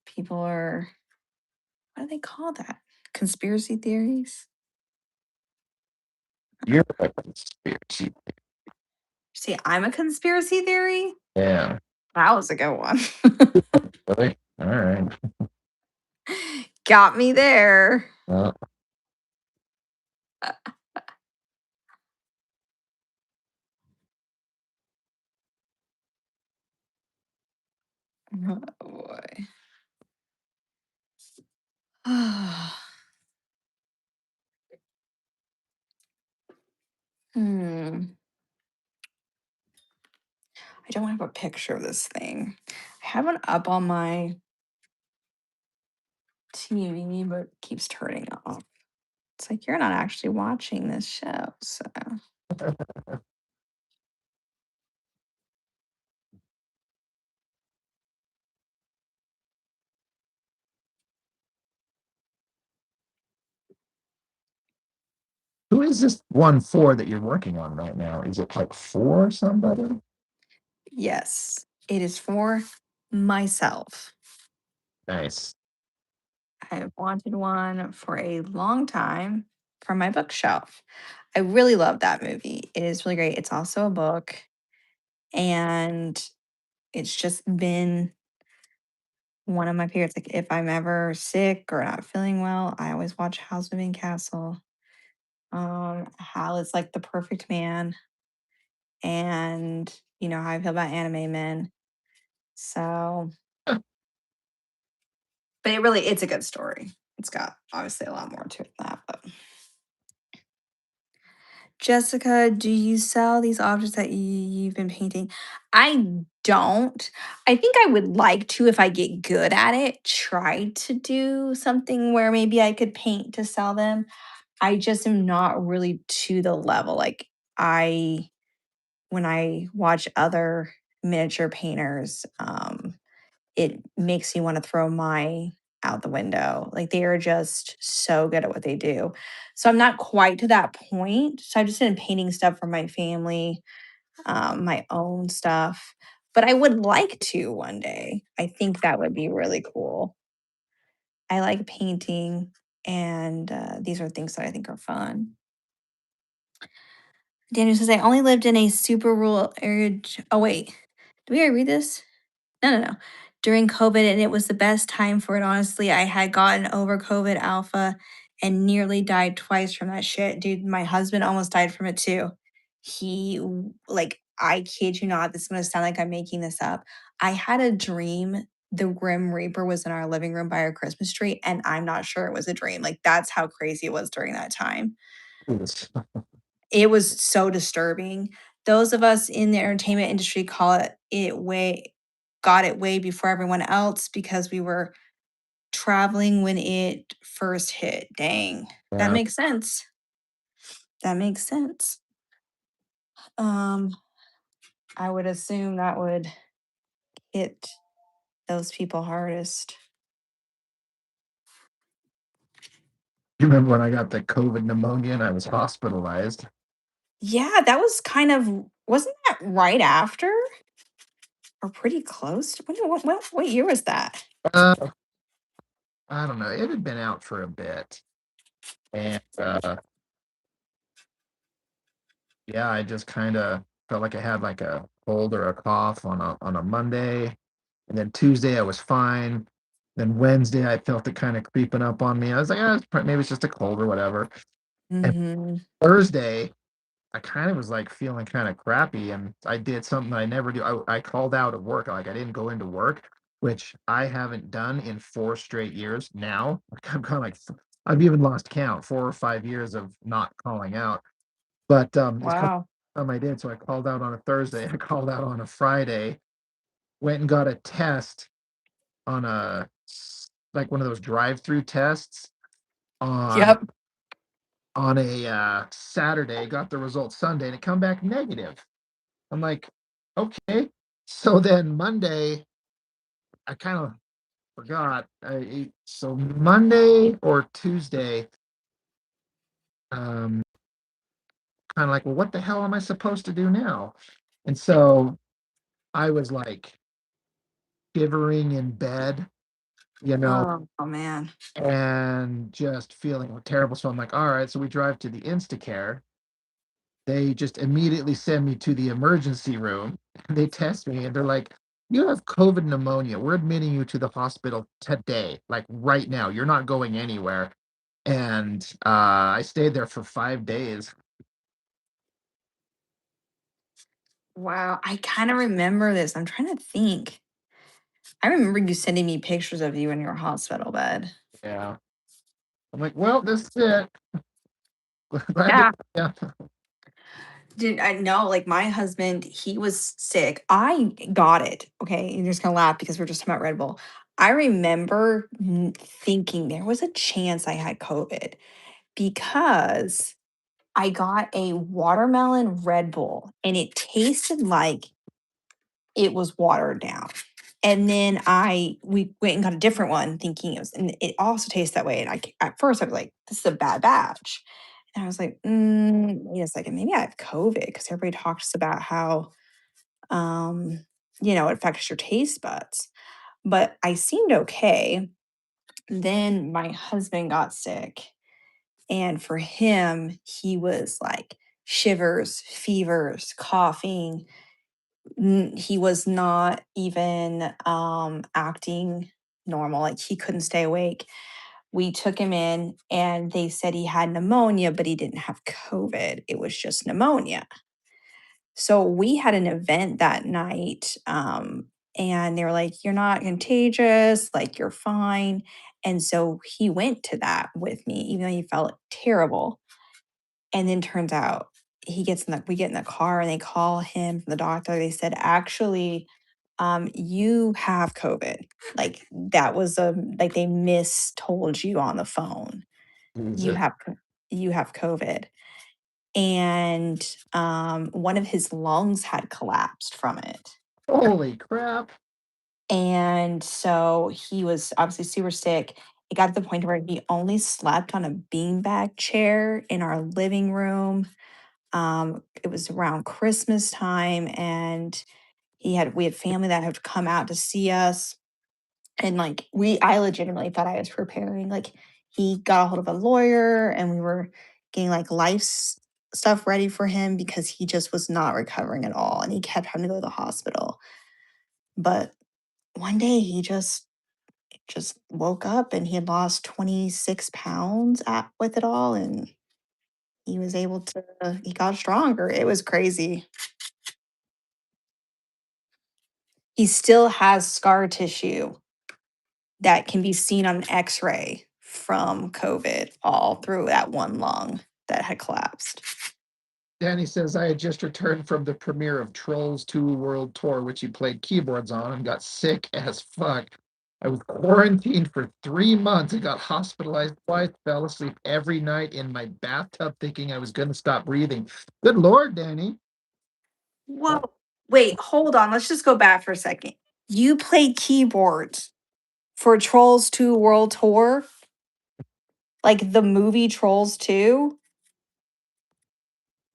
People are, what do they call that? Conspiracy theories? You're a conspiracy. See, I'm a conspiracy theory? Yeah. That was a good one. Really? All right. Got me there. Uh, Oh boy. Hmm. I don't have a picture of this thing. I have one up on my TV, but it keeps turning off. It's like you're not actually watching this show, so who is this one for that you're working on right now? Is it like for somebody? yes, it is for myself. Nice. I've wanted one for a long time for my bookshelf. I really love that movie. It is really great. It's also a book, and it's just been one of my favorites. Like if I'm ever sick or not feeling well, I always watch House Moving Castle. Hal is like the perfect man, and you know how I feel about anime men. So, but it's a good story. It's got obviously a lot more to it than that, but Jessica, do you sell these objects that you've been painting? I don't. I think I would like to, if I get good at it, try to do something where maybe I could paint to sell them. I just am not really to the level. Like, when I watch other miniature painters, it makes me want to throw my out the window. Like they are just so good at what they do. So I'm not quite to that point. So I've just been painting stuff for my family, my own stuff. But I would like to one day. I think that would be really cool. I like painting, and these are things that I think are fun. Daniel says, I only lived in a super rural area. Oh, wait. Do we already read this? No, no, no. During COVID, and it was the best time for it, honestly. I had gotten over COVID alpha and nearly died twice from that shit. Dude, my husband almost died from it too. I kid you not, this is going to sound like I'm making this up. I had a dream the Grim Reaper was in our living room by our Christmas tree, and I'm not sure it was a dream. Like, that's how crazy it was during that time. Yes. It was so disturbing. Those of us in the entertainment industry call it way got it way before everyone else because we were traveling when it first hit. Dang. That Yeah. makes sense. That makes sense. Um, I would assume that would hit those people hardest. You remember when I got the COVID pneumonia and I was hospitalized? Yeah, that was kind of wasn't that right after or pretty close? What year was that? Uh, I don't know. It had been out for a bit. And yeah, I just kind of felt like I had like a cold or a cough on a Monday. And then Tuesday I was fine. Then Wednesday I felt it kind of creeping up on me. I was like, maybe it's just a cold or whatever. And Mhm. Thursday I kind of was like feeling kind of crappy, and I did something I never do. I called out of work. Like I didn't go into work, which I haven't done in 4 straight years now. Like I've gone like I've even lost count, 4 or 5 years of not calling out. But this Wow. time I did. So I called out on a Thursday. I called out on a Friday. Went and got a test on like one of those drive-through tests on Yep. a Saturday. Got the results Sunday, and it come back negative. I'm like, okay. So then Monday, I kind of forgot. So Monday or Tuesday, um, kind of like, well, what the hell am I supposed to do now? And so I was like shivering in bed, you know, Oh man. and just feeling terrible. So I'm like, all right. So we drive to the Instacare. They just immediately send me to the emergency room. They test me, and they're like, You have COVID pneumonia. We're admitting you to the hospital today, like right now. You're not going anywhere. And I stayed there for 5 days. Wow, I kind of remember this. I'm trying to think. I remember you sending me pictures of you in your hospital bed. Yeah. I'm like, well, this is it. Glad to, Yeah. yeah. Did I know, like, my husband, he was sick. I got it. Okay. You're just gonna laugh because we're just talking about Red Bull. I remember thinking there was a chance I had COVID because I got a watermelon Red Bull and it tasted like it was watered down. And then we went and got a different one thinking it was, and it also tastes that way. And at first I was like, this is a bad batch. And I was like, wait a second, maybe I have COVID because everybody talks about how, um, it affects your taste buds. But I seemed okay. Then my husband got sick. And for him, he was like shivers, fevers, coughing. He was not even acting normal. Like he couldn't stay awake. We took him in and they said he had pneumonia, but he didn't have COVID. It was just pneumonia. So we had an event that night, and they were like, "You're not contagious, like, you're fine." And so he went to that with me, even though he felt terrible. And then turns out we get in the car and they call him from the doctor. They said, "Actually, you have COVID." Like, that was like they mistold you on the phone. You Jesus. have you have COVID. And one of his lungs had collapsed from it. Holy crap. And so he was obviously super sick. It got to the point where he only slept on a beanbag chair in our living room. It was around Christmas time, and we had family that had come out to see us. And like I legitimately thought I was preparing. Like he got a hold of a lawyer and we were getting like stuff ready for him because he just was not recovering at all and he kept having to go to the hospital. But one day he just woke up and he had lost 26 pounds with it all, and he was able to he got stronger. It was crazy. He still has scar tissue that can be seen on an x-ray from COVID all through that one lung that had collapsed. Danny says I had just returned from the premiere of Trolls 2 World Tour, which he played keyboards on, and got sick as fuck. I was quarantined for 3 months and got hospitalized twice, fell asleep every night in my bathtub thinking I was going to stop breathing. Good Lord, Danny. Whoa. Wait, hold on. Let's just go back for a second. You played keyboards for Trolls 2 World Tour? Like the movie Trolls 2?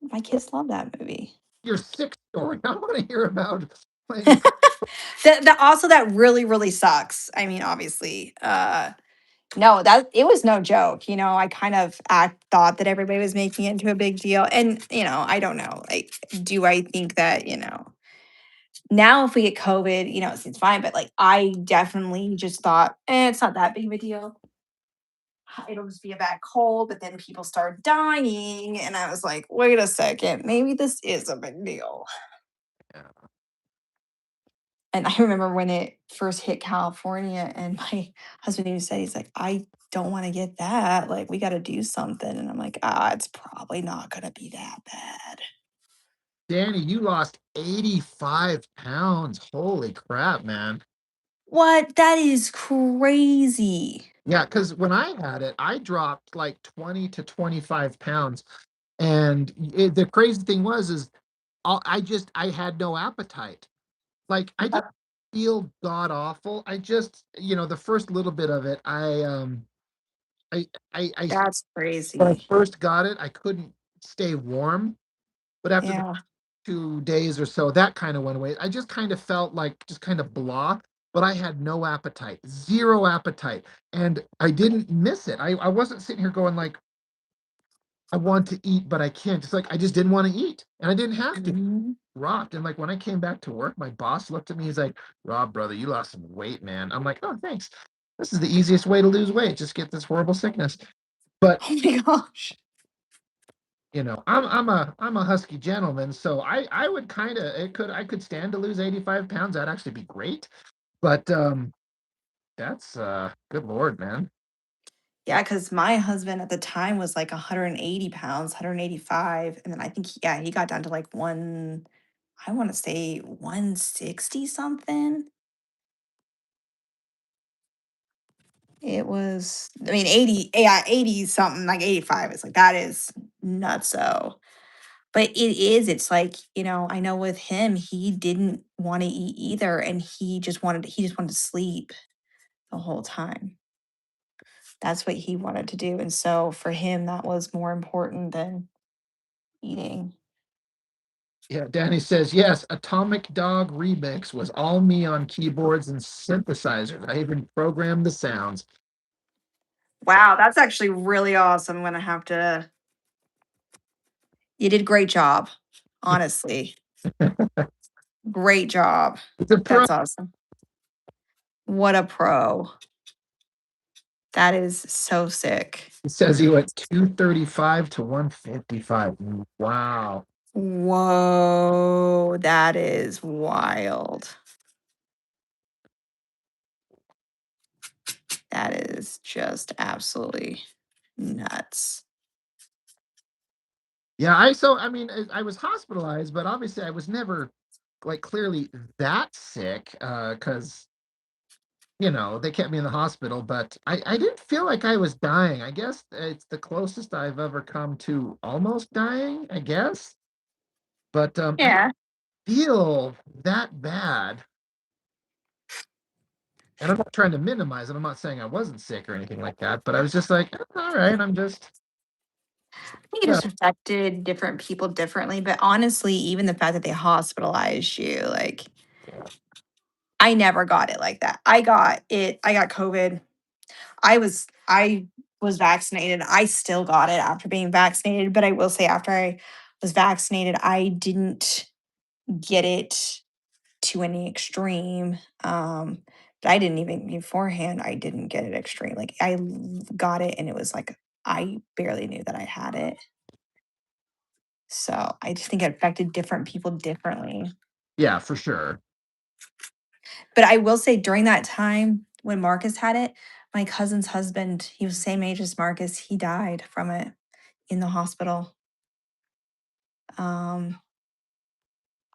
My kids love that movie. Your sick story. I want to hear about playing. That also that really, really sucks. I mean, obviously. No, that it was no joke. I kind of thought that everybody was making it into a big deal. And, I don't know. Like, do I think that, now if we get COVID, it's fine. But like I definitely just thought, it's not that big of a deal. It'll just be a bad cold, but then people start dying. And I was like, wait a second, maybe this is a big deal. Yeah. And I remember when it first hit California, and my husband even said, he's like, I don't want to get that. Like, we got to do something. And I'm like, it's probably not going to be that bad. Danny, you lost 85 pounds. Holy crap, man. What? That is crazy. Yeah, because when I had it, I dropped like 20 to 25 pounds. And the crazy thing is I had no appetite. Like I didn't feel god awful. I just, the first little bit of it, I That's when I crazy. first got it, I couldn't stay warm. But after the Yeah. 2 days or so, that kind of went away. I just kind of felt like just kind of blah, but I had no appetite, zero appetite. And I didn't miss it. I wasn't sitting here going like, I want to eat, but I can't. It's like I just didn't want to eat, and I didn't have to. Mhm. Rocked. And like when I came back to work, my boss looked at me. He's like, "Rob, brother, you lost some weight, man." I'm like, "Oh, thanks. This is the easiest way to lose weight. Just get this horrible sickness." But Oh my gosh. I'm a husky gentleman, so I would kind of I could stand to lose 85 pounds. That'd actually be great. But that's good lord, man. Yeah, because my husband at the time was like 180 pounds, 185. And then I think, yeah, he got down to like I want to say 160 something. It was, I mean, 80, yeah, 80 something, like 85. It's like, that is nuts. So, but it's like, I know with him, he didn't want to eat either. And he just wanted to sleep the whole time. That's what he wanted to do. And so for him, that was more important than eating. Yeah, Danny says, yes, Atomic Dog Remix was all me on keyboards and synthesizers. I even programmed the sounds. Wow, that's actually really awesome. I'm gonna have to. You did great job, honestly. Great job. It's a pro. That's awesome. What a pro. That is so sick. It says he went 235 to 155. Wow. Whoa, that is wild. That is just absolutely nuts. Yeah, I mean, I was hospitalized, but obviously I was never like clearly that sick because they kept me in the hospital, but I didn't feel like I was dying. I guess it's the closest I've ever come to almost dying, I guess. But I didn't Yeah. feel that bad. And I'm not trying to minimize it. I'm not saying I wasn't sick or anything like that, but I was just like, all right, I'm just, I think it yeah, just affected different people differently. But honestly, even the fact that they hospitalized you, like, I never got it like that. I got COVID. I was vaccinated. I still got it after being vaccinated, but I will say after I was vaccinated, I didn't get it to any extreme. But I didn't even beforehand, I didn't get it extreme. Like got it and it was like I barely knew that I had it. So I just think it affected different people differently. yeah, for sure. But I will say during that time when Marcus had it, my cousin's husband, he was the same age as Marcus, he died from it in the hospital. Um,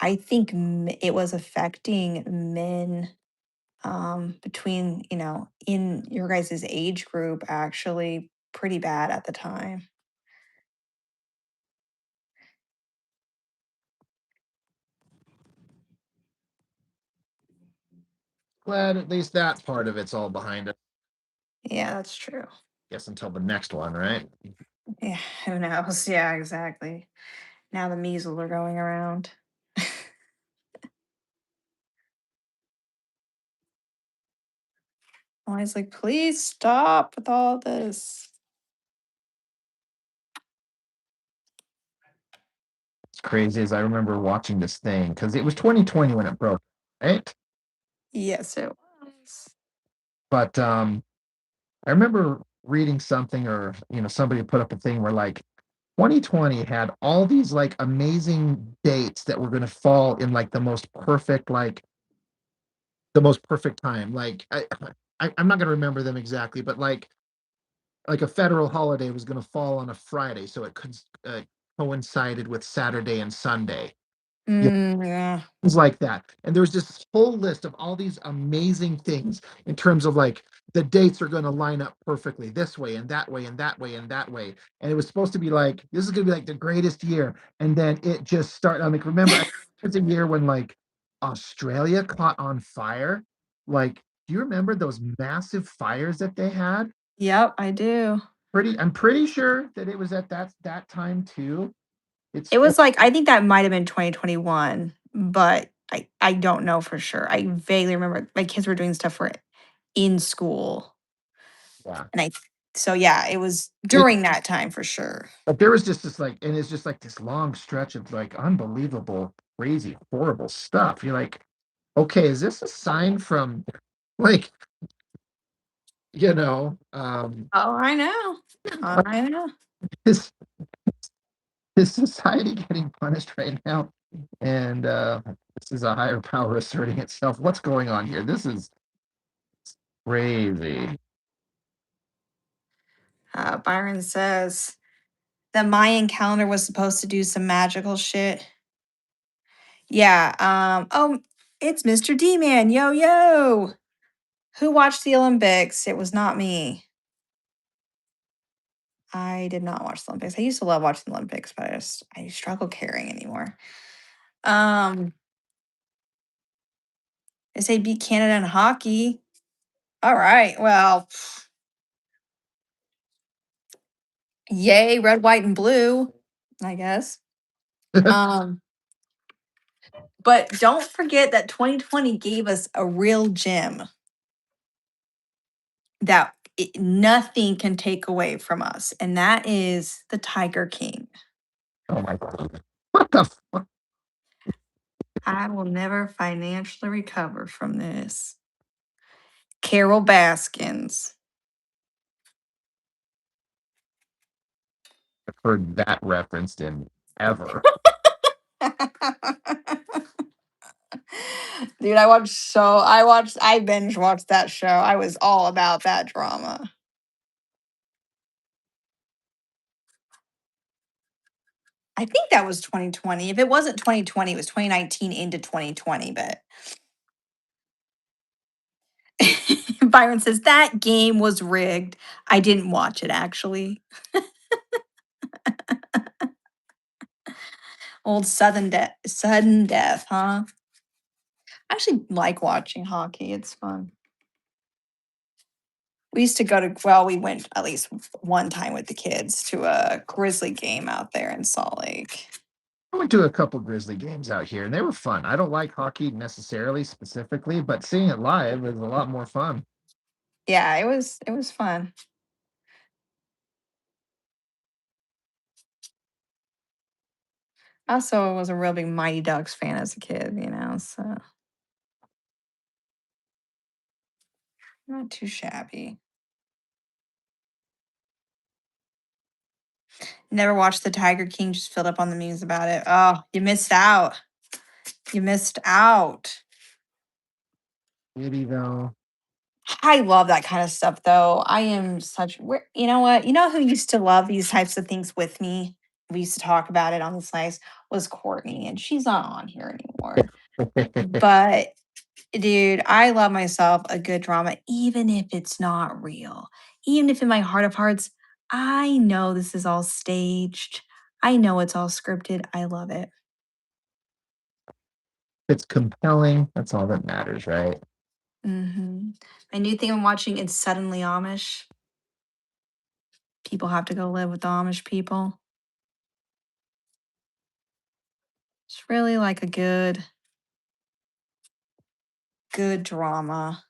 I think it was affecting men between, in your guys' age group actually pretty bad at the time. Glad at least that part of it's all behind us. Yeah, that's true. Guess until the next one, right? Yeah, who knows? Yeah, exactly. Now the measles are going around. Always like, please stop with all this. It's crazy as I remember watching this thing because it was 2020 when it broke, right? Yes, it was. But I remember reading something or somebody put up a thing where like 2020 had all these like amazing dates that were going to fall in like the most perfect time. Like I'm not going to remember them exactly, but like a federal holiday was going to fall on a Friday, so it could coincided with Saturday and Sunday. Yeah. Things like that. And there was this whole list of all these amazing things in terms of like the dates are going to line up perfectly this way and that way and that way and that way. And it was supposed to be like, this is going to be like the greatest year. And then it just started. I'm like, remember, it's a year when like Australia caught on fire. Like, do you remember those massive fires that they had? Yep, I do. I'm pretty sure that it was at that time too. It's It was like I think that might have been 2021, but I don't know for sure. I vaguely remember my kids were doing stuff for it in school, yeah. and So yeah, it was It, during that time for sure. but there was just this like, and it's just like this long stretch of like unbelievable, crazy, horrible stuff. You're like, okay, is this a sign from like, Oh, I know. I know. is is society getting punished right now? And this is a higher power asserting itself. What's going on here? This is crazy. Byron says the Mayan calendar was supposed to do some magical shit. Yeah. Oh, it's Mr. D Man. Yo, yo. Who watched the Olympics? It was not me. I did not watch the Olympics. I used to love watching the Olympics, but I struggle caring anymore. They say beat Canada in hockey. All right. Well, yay, red, white, and blue, I guess. Um, but don't forget that 2020 gave us a real gem that nothing can take away from us, and that is the Tiger King. Oh my god. What the fuck? I will never financially recover from this. Carol Baskins. I've heard that referenced in ever. Dude, I binge watched that show. I was all about that drama. I think that was 2020. If it wasn't 2020, it was 2019 into 2020. But Byron says that game was rigged. I didn't watch it actually. Old sudden death, huh? I actually like watching hockey. It's fun. We used to go to, well, we went at least one time with the kids to a Grizzly game out there in Salt Lake. I went to a couple Grizzly games out here, and they were fun. I don't like hockey necessarily specifically, but seeing it live is a lot more fun. Yeah, it was fun. Also was a real big Mighty Ducks fan as a kid, so not too shabby. Never watched The Tiger King, just filled up on the memes about it. Oh, you missed out. You missed out. Maybe though. I love that kind of stuff though. I am such you know what? You know who used to love these types of things with me? We used to talk about it on the slice was Courtney, and she's not on here anymore. But dude, I love myself a good drama, even if it's not real. Even if in my heart of hearts, I know this is all staged. I know it's all scripted. I love it. It's compelling. That's all that matters, right? My new thing I'm watching is Suddenly Amish. People have to go live with the Amish people. It's really like a good drama.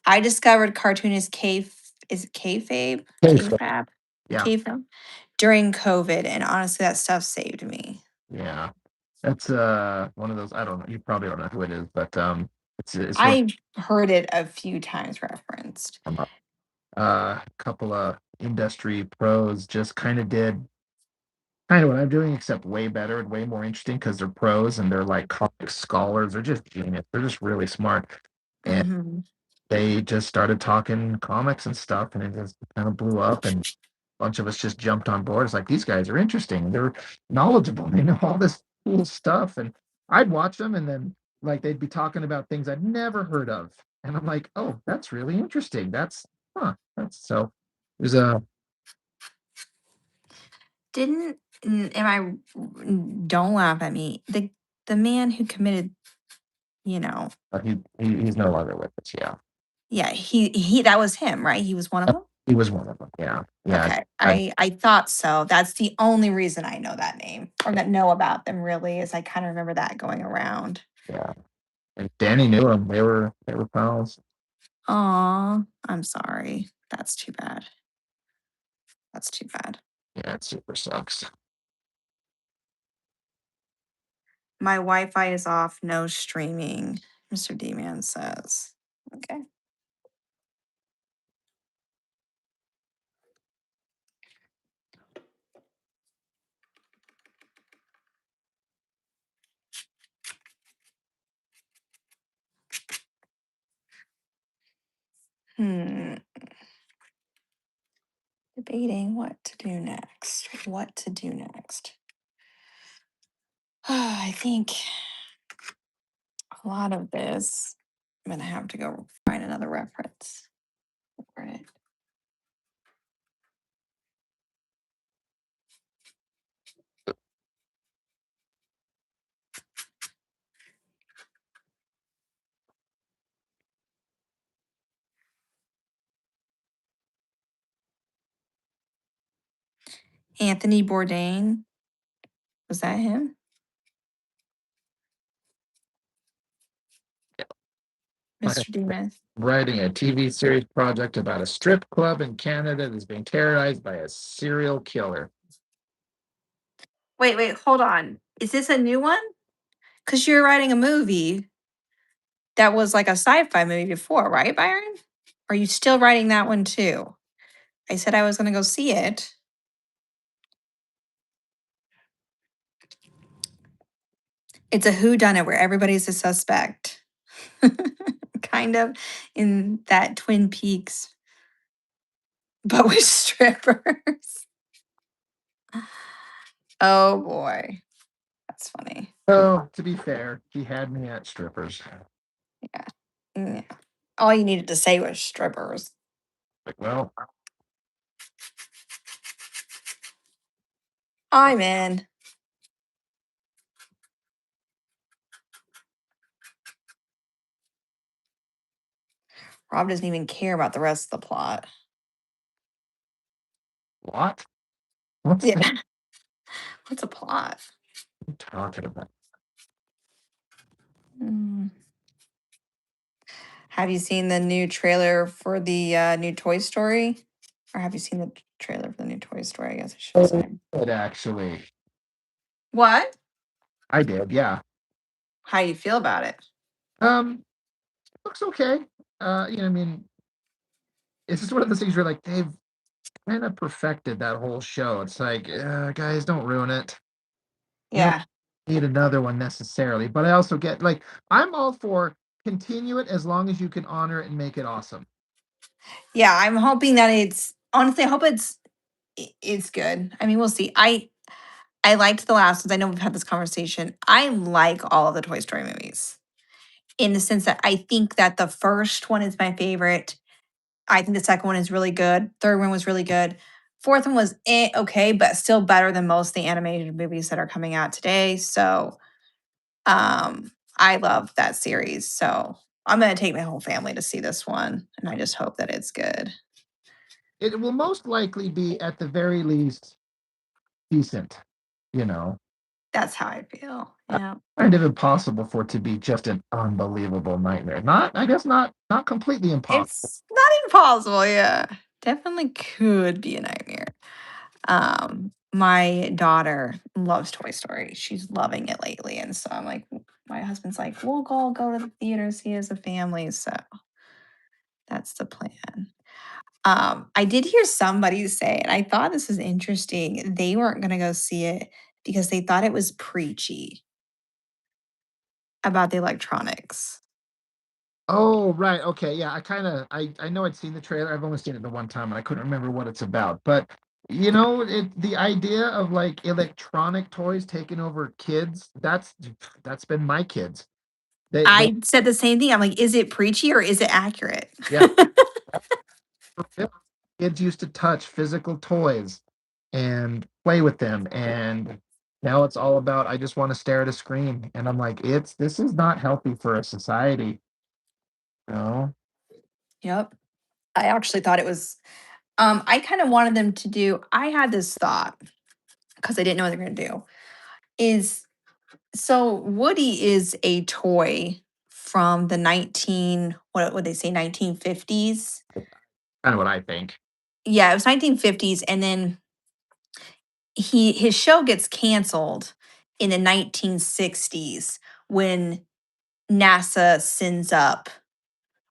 I discovered cartoonist is it kayfabe? Kayfab? Yeah, Kayfab? During COVID, and honestly, that stuff saved me. yeah. That's one of those. I don't know. You probably don't know who it is, but it's one I've heard it a few times referenced. a couple of industry pros just kind of did kind of what I'm doing, except way better and way more interesting because they're pros and they're like comic scholars. They're just genius. They're just really smart. And Mhm. they just started talking comics and stuff, and it just kind of blew up. And a bunch of us just jumped on board. It's like these guys are interesting. They're knowledgeable. They know all this cool stuff. And I'd watch them, and then like they'd be talking about things I'd never heard of, and I'm like, oh, that's really interesting. That's so. There's a Didn't am I don't laugh at me. The man who committed, you know, he's no longer with us. Yeah. yeah, he that was him, right? He was one of them? He was one of them. Yeah. Yeah. Okay. I, I thought so. That's the only reason I know that name or that know about them really is I kind of remember that going around. yeah. And Danny knew him. They were pals. Aw, I'm sorry. That's too bad. That's too bad. Yeah, it super sucks. My Wi-Fi is off, no streaming, Mr. D-Man says. Okay. Hmm. Debating what to do next. What to do next. I think a lot of this, I'm gonna have to go find another reference for it. Anthony Bourdain. Was that him? My Mr. Demas. writing a TV series project about a strip club in Canada that's being terrorized by a serial killer. Wait, hold on. Is this a new one? Because you're writing a movie that was like a sci-fi movie before, right, Byron? Are you still writing that one too? I said I was gonna go see it. It's a whodunit where everybody's a suspect. Kind of in that Twin Peaks, but with strippers. Oh boy. That's funny. Oh, to be fair, he had me at strippers. Yeah. Yeah. All you needed to say was strippers. Like, well, I'm in. Rob doesn't even care about the rest of the plot. what? What's Yeah. that What's a plot? you talking about? Hmm. Have you seen the new trailer for the new Toy Story? Or have you seen the trailer for the new Toy Story? I guess I should say. But actually, What? I did, yeah. How you feel about it? Um, looks okay. I mean, it's just one of those things where like they've kind of perfected that whole show. It's like, guys, don't ruin it. You don't Yeah. need another one necessarily. But I also get like I'm all for continue it as long as you can honor it and make it awesome. Yeah, I'm hoping that it's honestly I hope it's good. I mean, we'll see. I liked the last ones. I know we've had this conversation. I like all of the Toy Story movies in the sense that I think that the first one is my favorite. I think the second one is really good. Third one was really good. Fourth one was okay, but still better than most of the animated movies that are coming out today. So, I love that series. So I'm gonna take my whole family to see this one, and I just hope that it's good. It will most likely be at the very least decent, you know. That's how I feel. Yeah. Kind of impossible for it to be just an unbelievable nightmare. Not, I guess, not completely impossible. It's not impossible, yeah. Definitely could be a nightmare. My daughter loves Toy Story. She's loving it lately. And so I'm like, my husband's like, we'll go to the theater, see it as a family. So that's the plan. I did hear somebody say, and I thought this was interesting, they weren't gonna go see it because they thought it was preachy about the electronics. Oh, right. Okay. Yeah. I know I'd seen the trailer. I've only seen it the one time and I couldn't remember what it's about. But the idea of like electronic toys taking over kids, that's been my kids. They I said the same thing. I'm like, is it preachy or is it accurate? yeah, kids used to touch physical toys and play with them and now it's all about I just want to stare at a screen. And I'm like, this is not healthy for a society, you know? Yep. I actually thought it was I kind of wanted them to do I had this thought because I didn't know what they're gonna do. Is so Woody is a toy from the what would they say, 1950s? Kind of what I think. Yeah, it was 1950s, and then his show gets canceled in the 1960s when NASA sends up,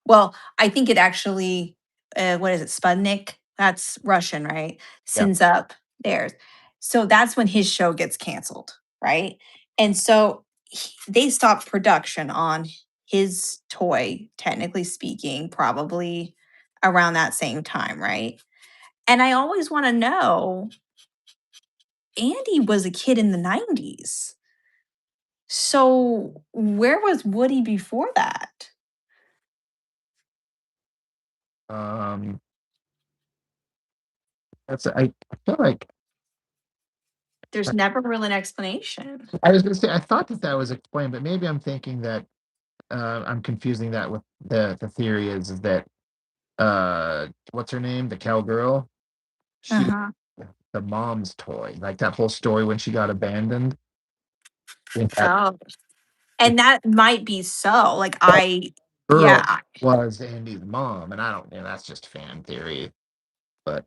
well, I think it actually, what is it, Sputnik? That's Russian, right? Yeah. Sends up theirs. So that's when his show gets canceled, right? And so they stopped production on his toy, technically speaking, probably around that same time, right? And I always want to know, Andy was a kid in the 90s. So where was Woody before that? Um, I feel like There's never really an explanation. I was going to say I thought that was explained, but maybe I'm thinking that I'm confusing that with the theory is that what's her name, the cowgirl, she was Uh-huh. the mom's toy, like that whole story when she got abandoned. That Oh, and that might be so. Like girl yeah, was Andy's mom, and I don't, that's just fan theory, but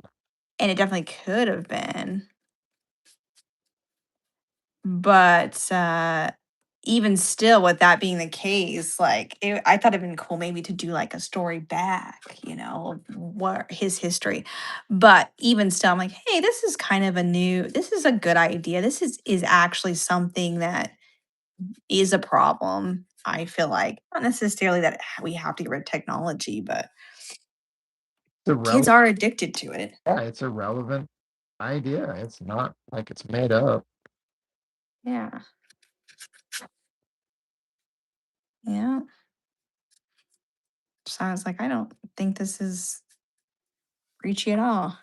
and it definitely could have been. But even still, with that being the case, like I thought it'd been cool maybe to do like a story back, of what his history. But even still, I'm like, hey, this is kind of this is a good idea. This is actually something that is a problem. I feel like not necessarily that we have to get rid of technology, but it's kids irrelevant. are addicted to it. Yeah, it's a relevant idea. It's not like it's made up. Yeah. Yeah. So I was like, I don't think this is preachy at all.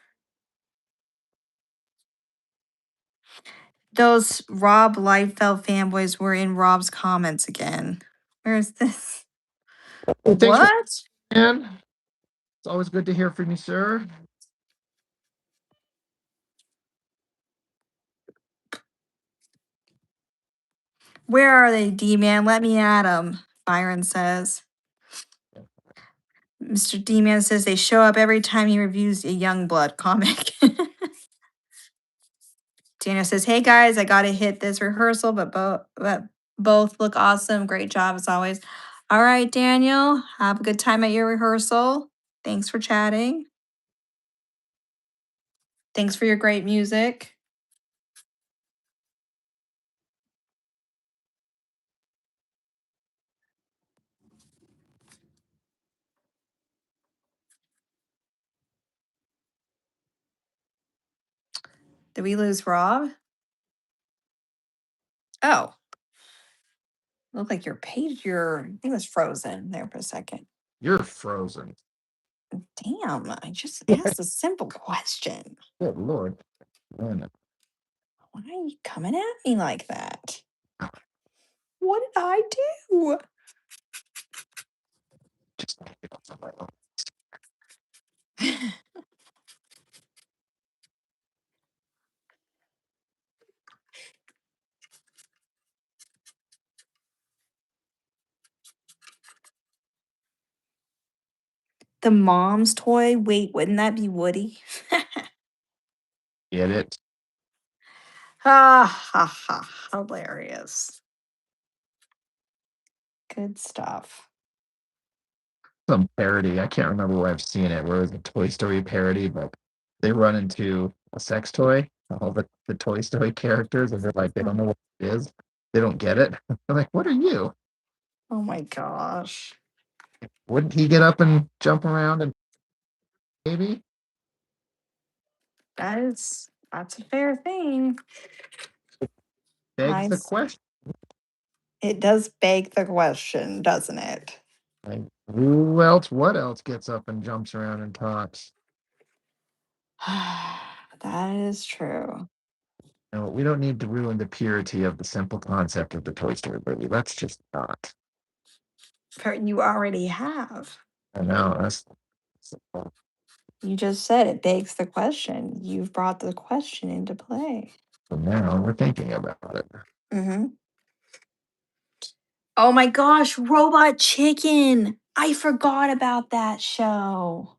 Those Rob Liefeld fanboys were in Rob's comments again. Where is this? Well, thanks for What? man. It's always good to hear from you, sir. Where are they, D man? Let me at them, Byron says. Mr. D man says they show up every time he reviews a Youngblood comic. Daniel says, "Hey guys, I got to hit this rehearsal, but both look awesome. Great job as always." All right, Daniel, have a good time at your rehearsal. Thanks for chatting. Thanks for your great music. Did we lose Rob? Oh, look like your thing was frozen there for a second. You're frozen. Damn, I just asked a simple question. Good lord. Man, Why are you coming at me like that? What did I do? just get off of my own. The mom's toy? Wait, wouldn't that be Woody? Get it? Ha ha ha. Hilarious. Good stuff. Some parody. I can't remember where I've seen it, where it was a Toy Story parody, but they run into a sex toy, all the Toy Story characters, and they're like, they don't know what it is. They don't get it. They're like, what are you? Oh my gosh. Wouldn't he get up and jump around and maybe? That's a fair thing. Begs I the s- question. it does beg the question, doesn't it? Like, who else, what else gets up and jumps around and talks? That is true. No, we don't need to ruin the purity of the simple concept of the Toy Story movie. Let's just not. You already have. I know. That's You just said it begs the question. You've brought the question into play. so now we're thinking about it. Mm-hmm. Oh my gosh, Robot Chicken. I forgot about that show.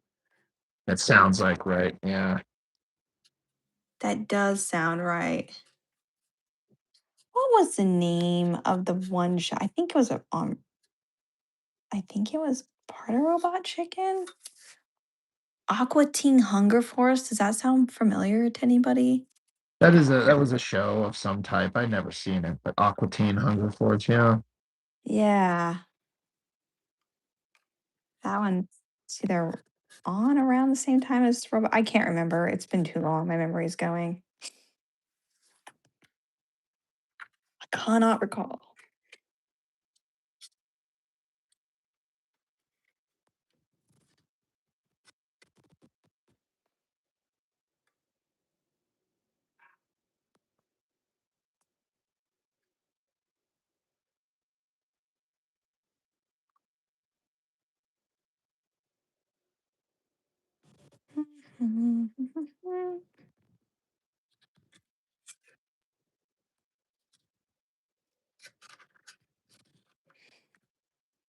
That sounds like right. Yeah. That does sound right. What was the name of the one show? I think it was I think it was part of Robot Chicken. Aqua Teen Hunger Force. Does that sound familiar to anybody? That was a show of some type. I never seen it, but Aqua Teen Hunger Force, yeah. Yeah, that one. It's either on around the same time as Robot. I can't remember. It's been too long. My memory's going. I cannot recall.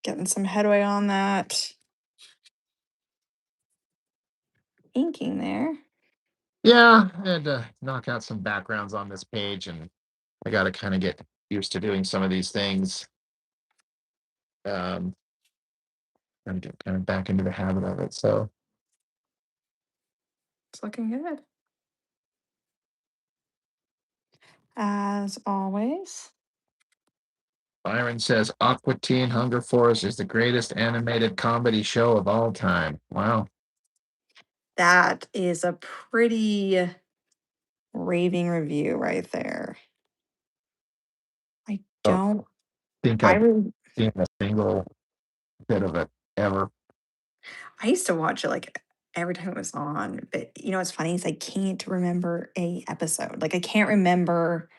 Getting some headway on that inking there. Yeah, I had to knock out some backgrounds on this page, and I got to kind of get used to doing some of these things. Um, and get kind of back into the habit of it. So It's looking good. As always. Byron says Aqua Teen Hunger Force is the greatest animated comedy show of all time. Wow. That is a pretty raving review right there. I Don't don't think I I've really seen a single bit of it ever. I used to watch it like every time it was on, but you know what's funny is I can't remember a episode. Like I can't remember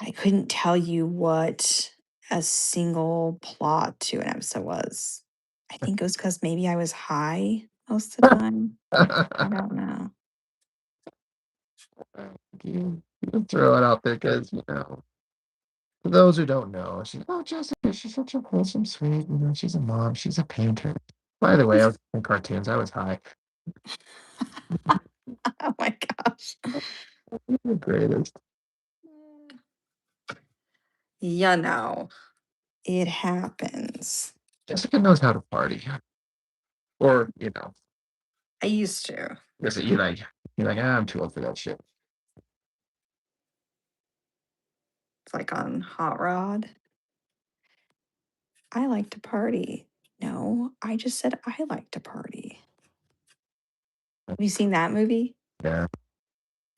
I couldn't tell you what a single plot to an episode was. I think it was because maybe I was high most of the time. I don't know. You throw it out there because, for those who don't know, Jessica, she's such a wholesome, sweet, she's a mom, she's a painter. By the way, I was in cartoons, I was high. Oh my gosh. The greatest. You know, it happens. Jessica knows how to party. Or, I used to. is it you're like, I'm too old for that shit. It's like on Hot Rod. I like to party. No, I just said I like to party. Have you seen that movie? Yeah.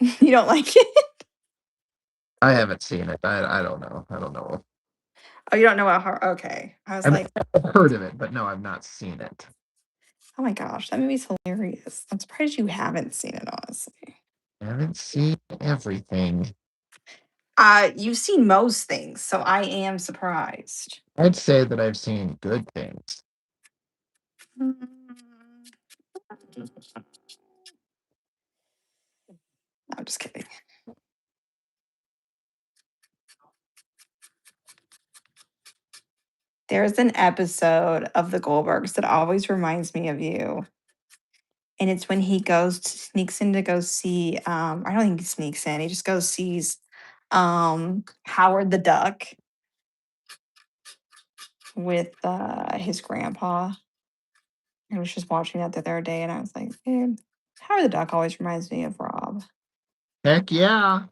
You don't like it? I haven't seen it. I don't know. I don't know. Oh, you don't know what horror? Okay. I was I've like, heard of it, but no, I've not seen it. oh my gosh, that movie's hilarious. I'm surprised you haven't seen it, honestly. I haven't seen everything. You've seen most things, so I am surprised. I'd say that I've seen good things. Mm. I'm just kidding. There's an episode of The Goldbergs that always reminds me of you. And it's when he sneaks in to go see, I don't think he sneaks in, he just goes sees Howard the Duck with his grandpa. I was just watching that the other day and I was like, "Dude, Howard the Duck always reminds me of Rob." Heck yeah.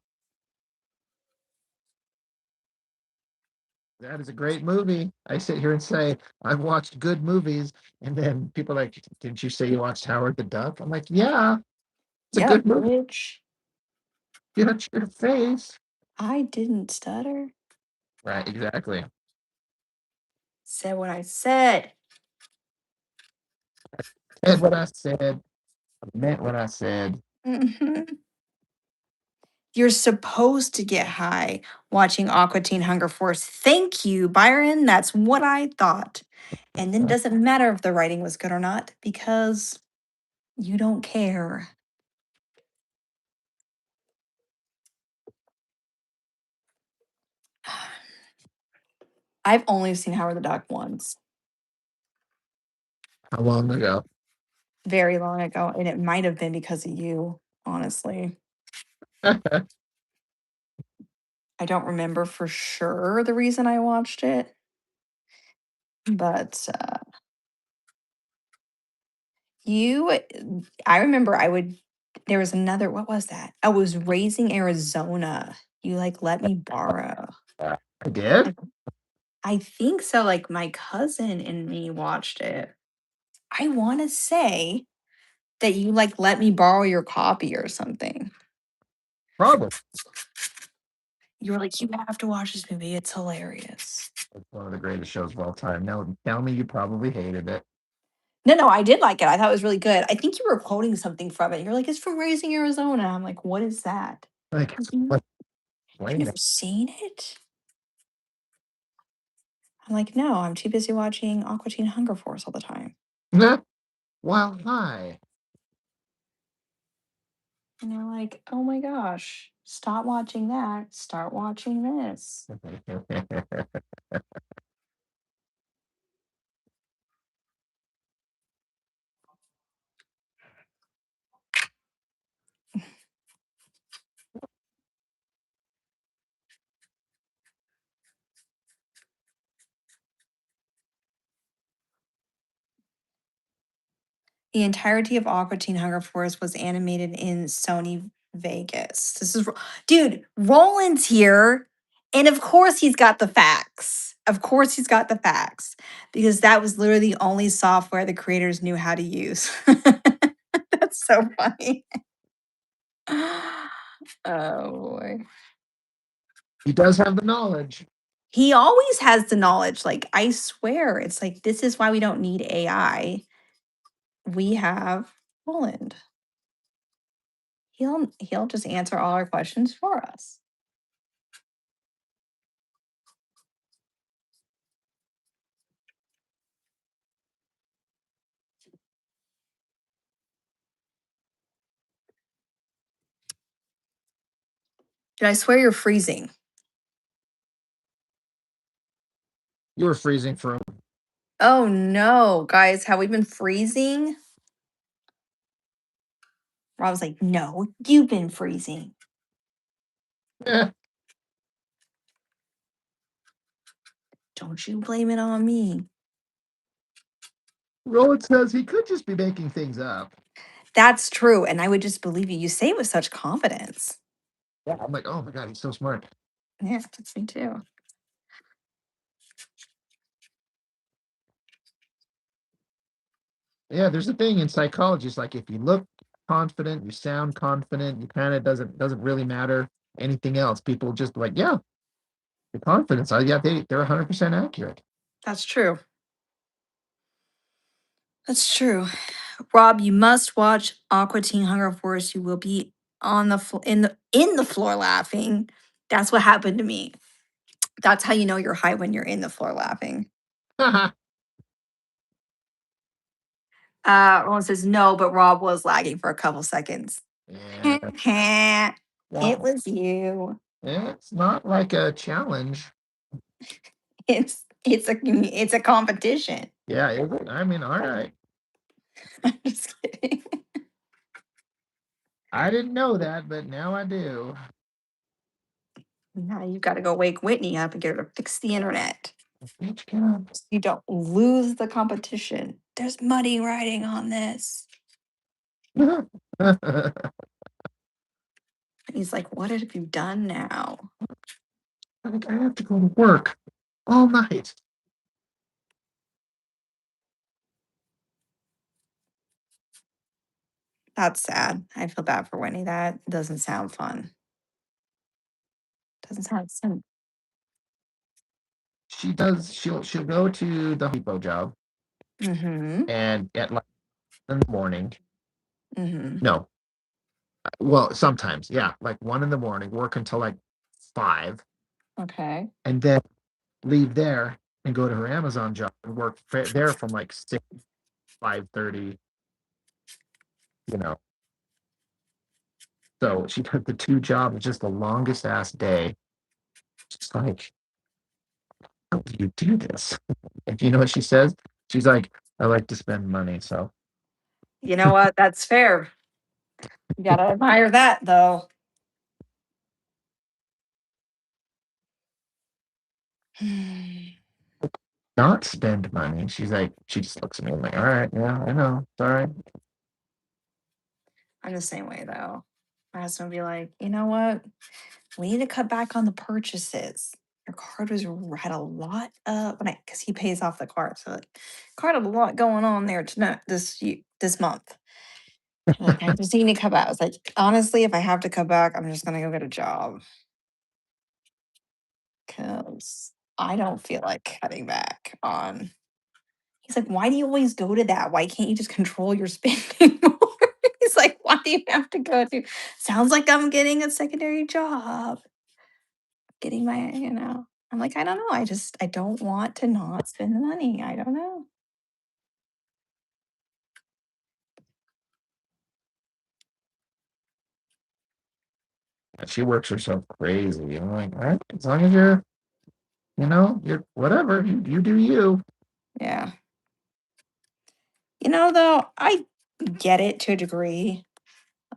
That is a great movie. I sit here and say, I've watched good movies. And then people are like, didn't you say you watched Howard the Duck? I'm like, yeah, it's a Yeah, good movie. bitch. Get your face. I didn't stutter. Right, exactly. Said what I said. Said what I said. Meant what I said. Mhm. You're supposed to get high watching Aqua Teen Hunger Force. Thank you, Byron. That's what I thought. And then it doesn't matter if the writing was good or not because you don't care. I've only seen Howard the Duck once, How long ago? very long ago, and it might have been because of you, honestly. I don't remember for sure the reason I watched it, but you I remember there was another, what was that? I was Raising Arizona. You like let me borrow. I did? Like, I think so. Like my cousin and me watched it. I want to say that you like let me borrow your copy or something. Probably. You were like, you have to watch this movie. It's hilarious. It's one of the greatest shows of all time. Now, tell me you probably hated it. No, no, I did like it. I thought it was really good. I think you were quoting something from it. You're like, it's from Raising Arizona. I'm like, what is that? Like, You've explain never seen it? I'm like, no, I'm too busy watching Aqua Teen Hunger Force all the time. it. Well, hi. And you're like, oh my gosh, stop watching that. Start watching this. The entirety of Aqua Teen Hunger Force was animated in Sony Vegas. Dude, Roland's here. And of course he's got the facts. Of course he's got the facts because that was literally the only software the creators knew how to use. That's so funny. Oh boy. He does have the knowledge. He always has the knowledge. Like, I swear, it's like, this is why we don't need AI. We have Roland. He'll just answer all our questions for us. And I swear you're freezing. You were freezing for him. Oh no, guys, have we been freezing? Rob's like, no, you've been freezing. Don't you blame it on me. Roland says he could just be making things up. That's true. And I would just believe you. You say it with such confidence. Yeah, I'm like, oh my God, he's so smart. Yeah, that's me too. Yeah, there's a thing in psychology. It's like if you look confident, you sound confident, you kind of doesn't really matter anything else. People just like, yeah, your confidence. Yeah, they're 100% accurate. That's true. That's true. Rob, you must watch Aqua Teen Hunger Force. You will be on the in the floor laughing. That's what happened to me. That's how you know you're high when you're in the floor laughing. Roland says no, but Rob was lagging for a couple seconds. Yeah, It was you. it's not like a challenge. It's a competition. Yeah, I mean, all right. I'm just kidding. I didn't know that, but now I do. Now you've got to go wake Whitney up and get her to fix the internet. Each count. So you don't lose the competition. There's muddy writing on this. And he's like, what have you done now? I think I have to go to work all night. That's sad. I feel bad for Whitney. That doesn't sound fun. Doesn't sound fun. She does. She'll go to the Home Depot job, Mm-hmm. and at like in the morning. Mm-hmm. No, well, sometimes, yeah, like 1 in the morning, work until like 5, Okay. and then leave there and go to her Amazon job and work there from like 6, 5:30. You know, so she took the two jobs, just the longest ass day. Just like how do you do this? And you know what she says? She's like, I like to spend money, so You know what? That's fair. You gotta admire that though. not spend money. She's like, she just looks at me. I'm like, all right, yeah, I know, it's all right. I'm the same way though. My husband would be like, you know what? We need to cut back on the purchases. Your card was had a lot of when I because he pays off the card, so like, card had a lot going on there tonight this month. Like I just need to cut back. I was like, honestly, if I have to cut back, I'm just gonna go get a job because I don't feel like cutting back on. He's like, why do you always go to that? Why can't you just control your spending more? He's like, why do you have to go to? Sounds like I'm getting a secondary job, getting my, I'm like, I don't know. I don't want to not spend the money. I don't know. And she works herself crazy. I'm like, all right, as long as you're whatever, you do you. Yeah. Though, I get it to a degree.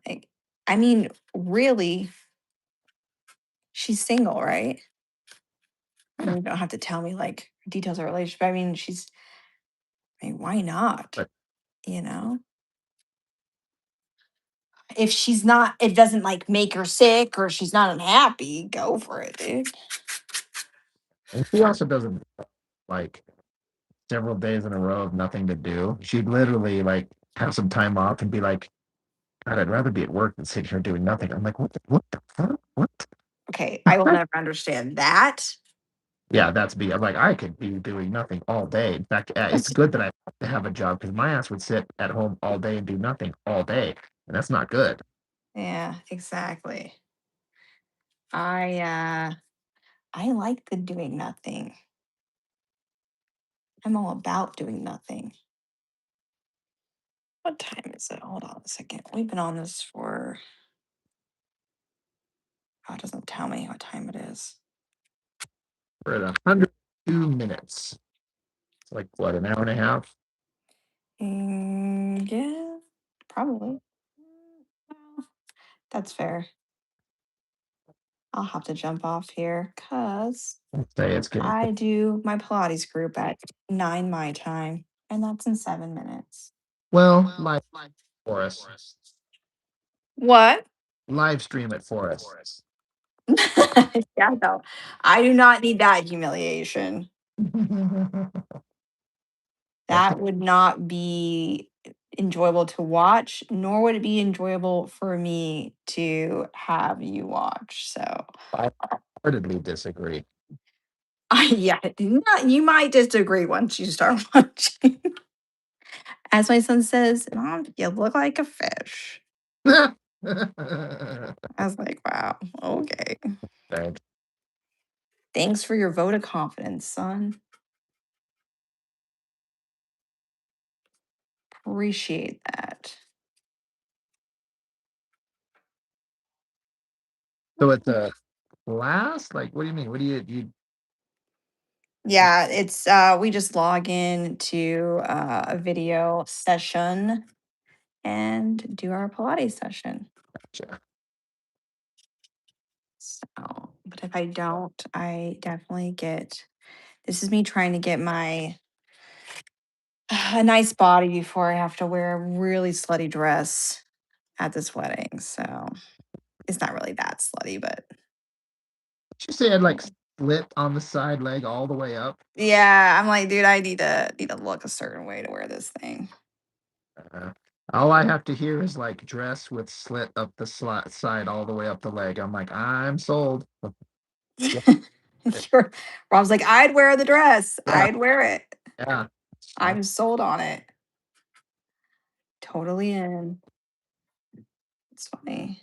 Like, I mean, really, she's single, right? I Yeah, mean, you don't have to tell me like details of her relationship. I mean, why not? but You know? If she's not, it doesn't like make her sick or she's not unhappy, go for it, dude. and she also doesn't like several days in a row of nothing to do. She'd literally like have some time off and be like, God, I'd rather be at work than sitting here doing nothing. I'm like, what the fuck? What? Okay, I will never understand that. Yeah, that's be. I'm like, I could be doing nothing all day. In fact, it's good that I have to have a job because my ass would sit at home all day and do nothing all day, and that's not good. Yeah, exactly. I like the doing nothing. I'm all about doing nothing. What time is it? Hold on a second. We've been on this for oh, it doesn't tell me what time it is. We're at 102 minutes. It's like what, an hour and a half? Yeah, probably. Well, that's fair. I'll have to jump off here because Let's say it's getting I do my Pilates group at 9 my time, and that's in 7 minutes. well live for us. What? Live stream it for us. Yeah, no. I do not need that humiliation. Okay, That would not be enjoyable to watch, nor would it be enjoyable for me to have you watch. So, I heartedly disagree. yeah, you might disagree once you start watching. As my son says, Mom, you look like a fish. I was like, wow, okay. Thanks. Thanks for your vote of confidence, son. Appreciate that. So it's a class? Like, what do you mean? What do you Yeah, it's we just log in to a video session and do our Pilates session. gotcha? So, but if I don't, I definitely get this is me trying to get my a nice body before I have to wear a really slutty dress at this wedding. So it's not really that slutty, but Did you say I'd like split on the side leg all the way up? yeah, I'm like, dude, I need to look a certain way to wear this thing. Uh, all I have to hear is like dress with slit up the side all the way up the leg. I'm like, I'm sold. Sure. Rob's like, I'd wear the dress. Yeah, I'd wear it. yeah. I'm sold on it. Totally in. It's funny.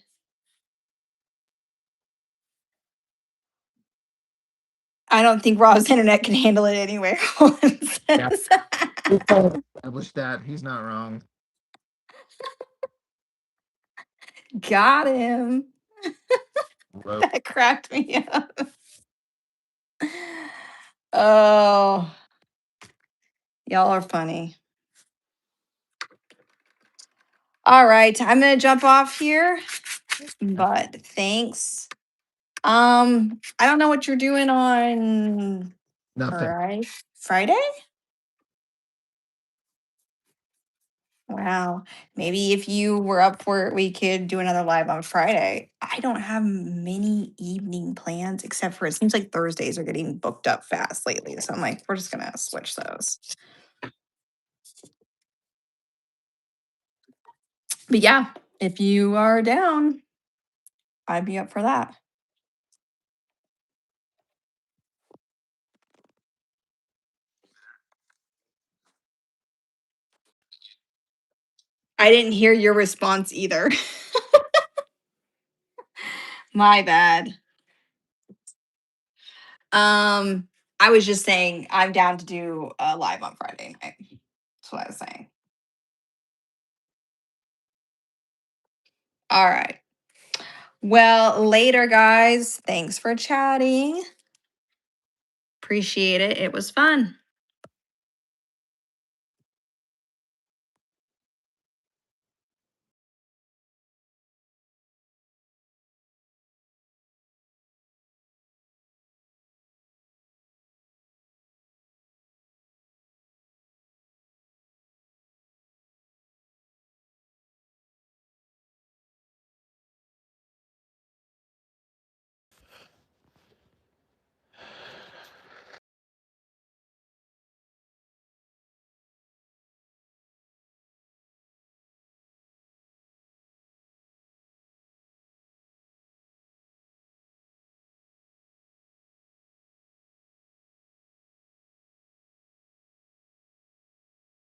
I don't think Rob's internet can handle it anyway. Roland Yeah. says. We've kinda established that. He's not wrong. Got him. Whoa. That cracked me up. Oh, y'all are funny. All right, I'm gonna jump off here, but thanks. I don't know what you're doing on Nothing. Friday? Wow. Maybe if you were up for it, we could do another live on Friday. I don't have many evening plans except for it seems like Thursdays are getting booked up fast lately. So I'm like, we're just gonna switch those. But yeah, if you are down, I'd be up for that. I didn't hear your response either. My bad. Um, I was just saying I'm down to do a live on Friday night. That's what I was saying. All right. Well, later, guys. Thanks for chatting. Appreciate it. It was fun.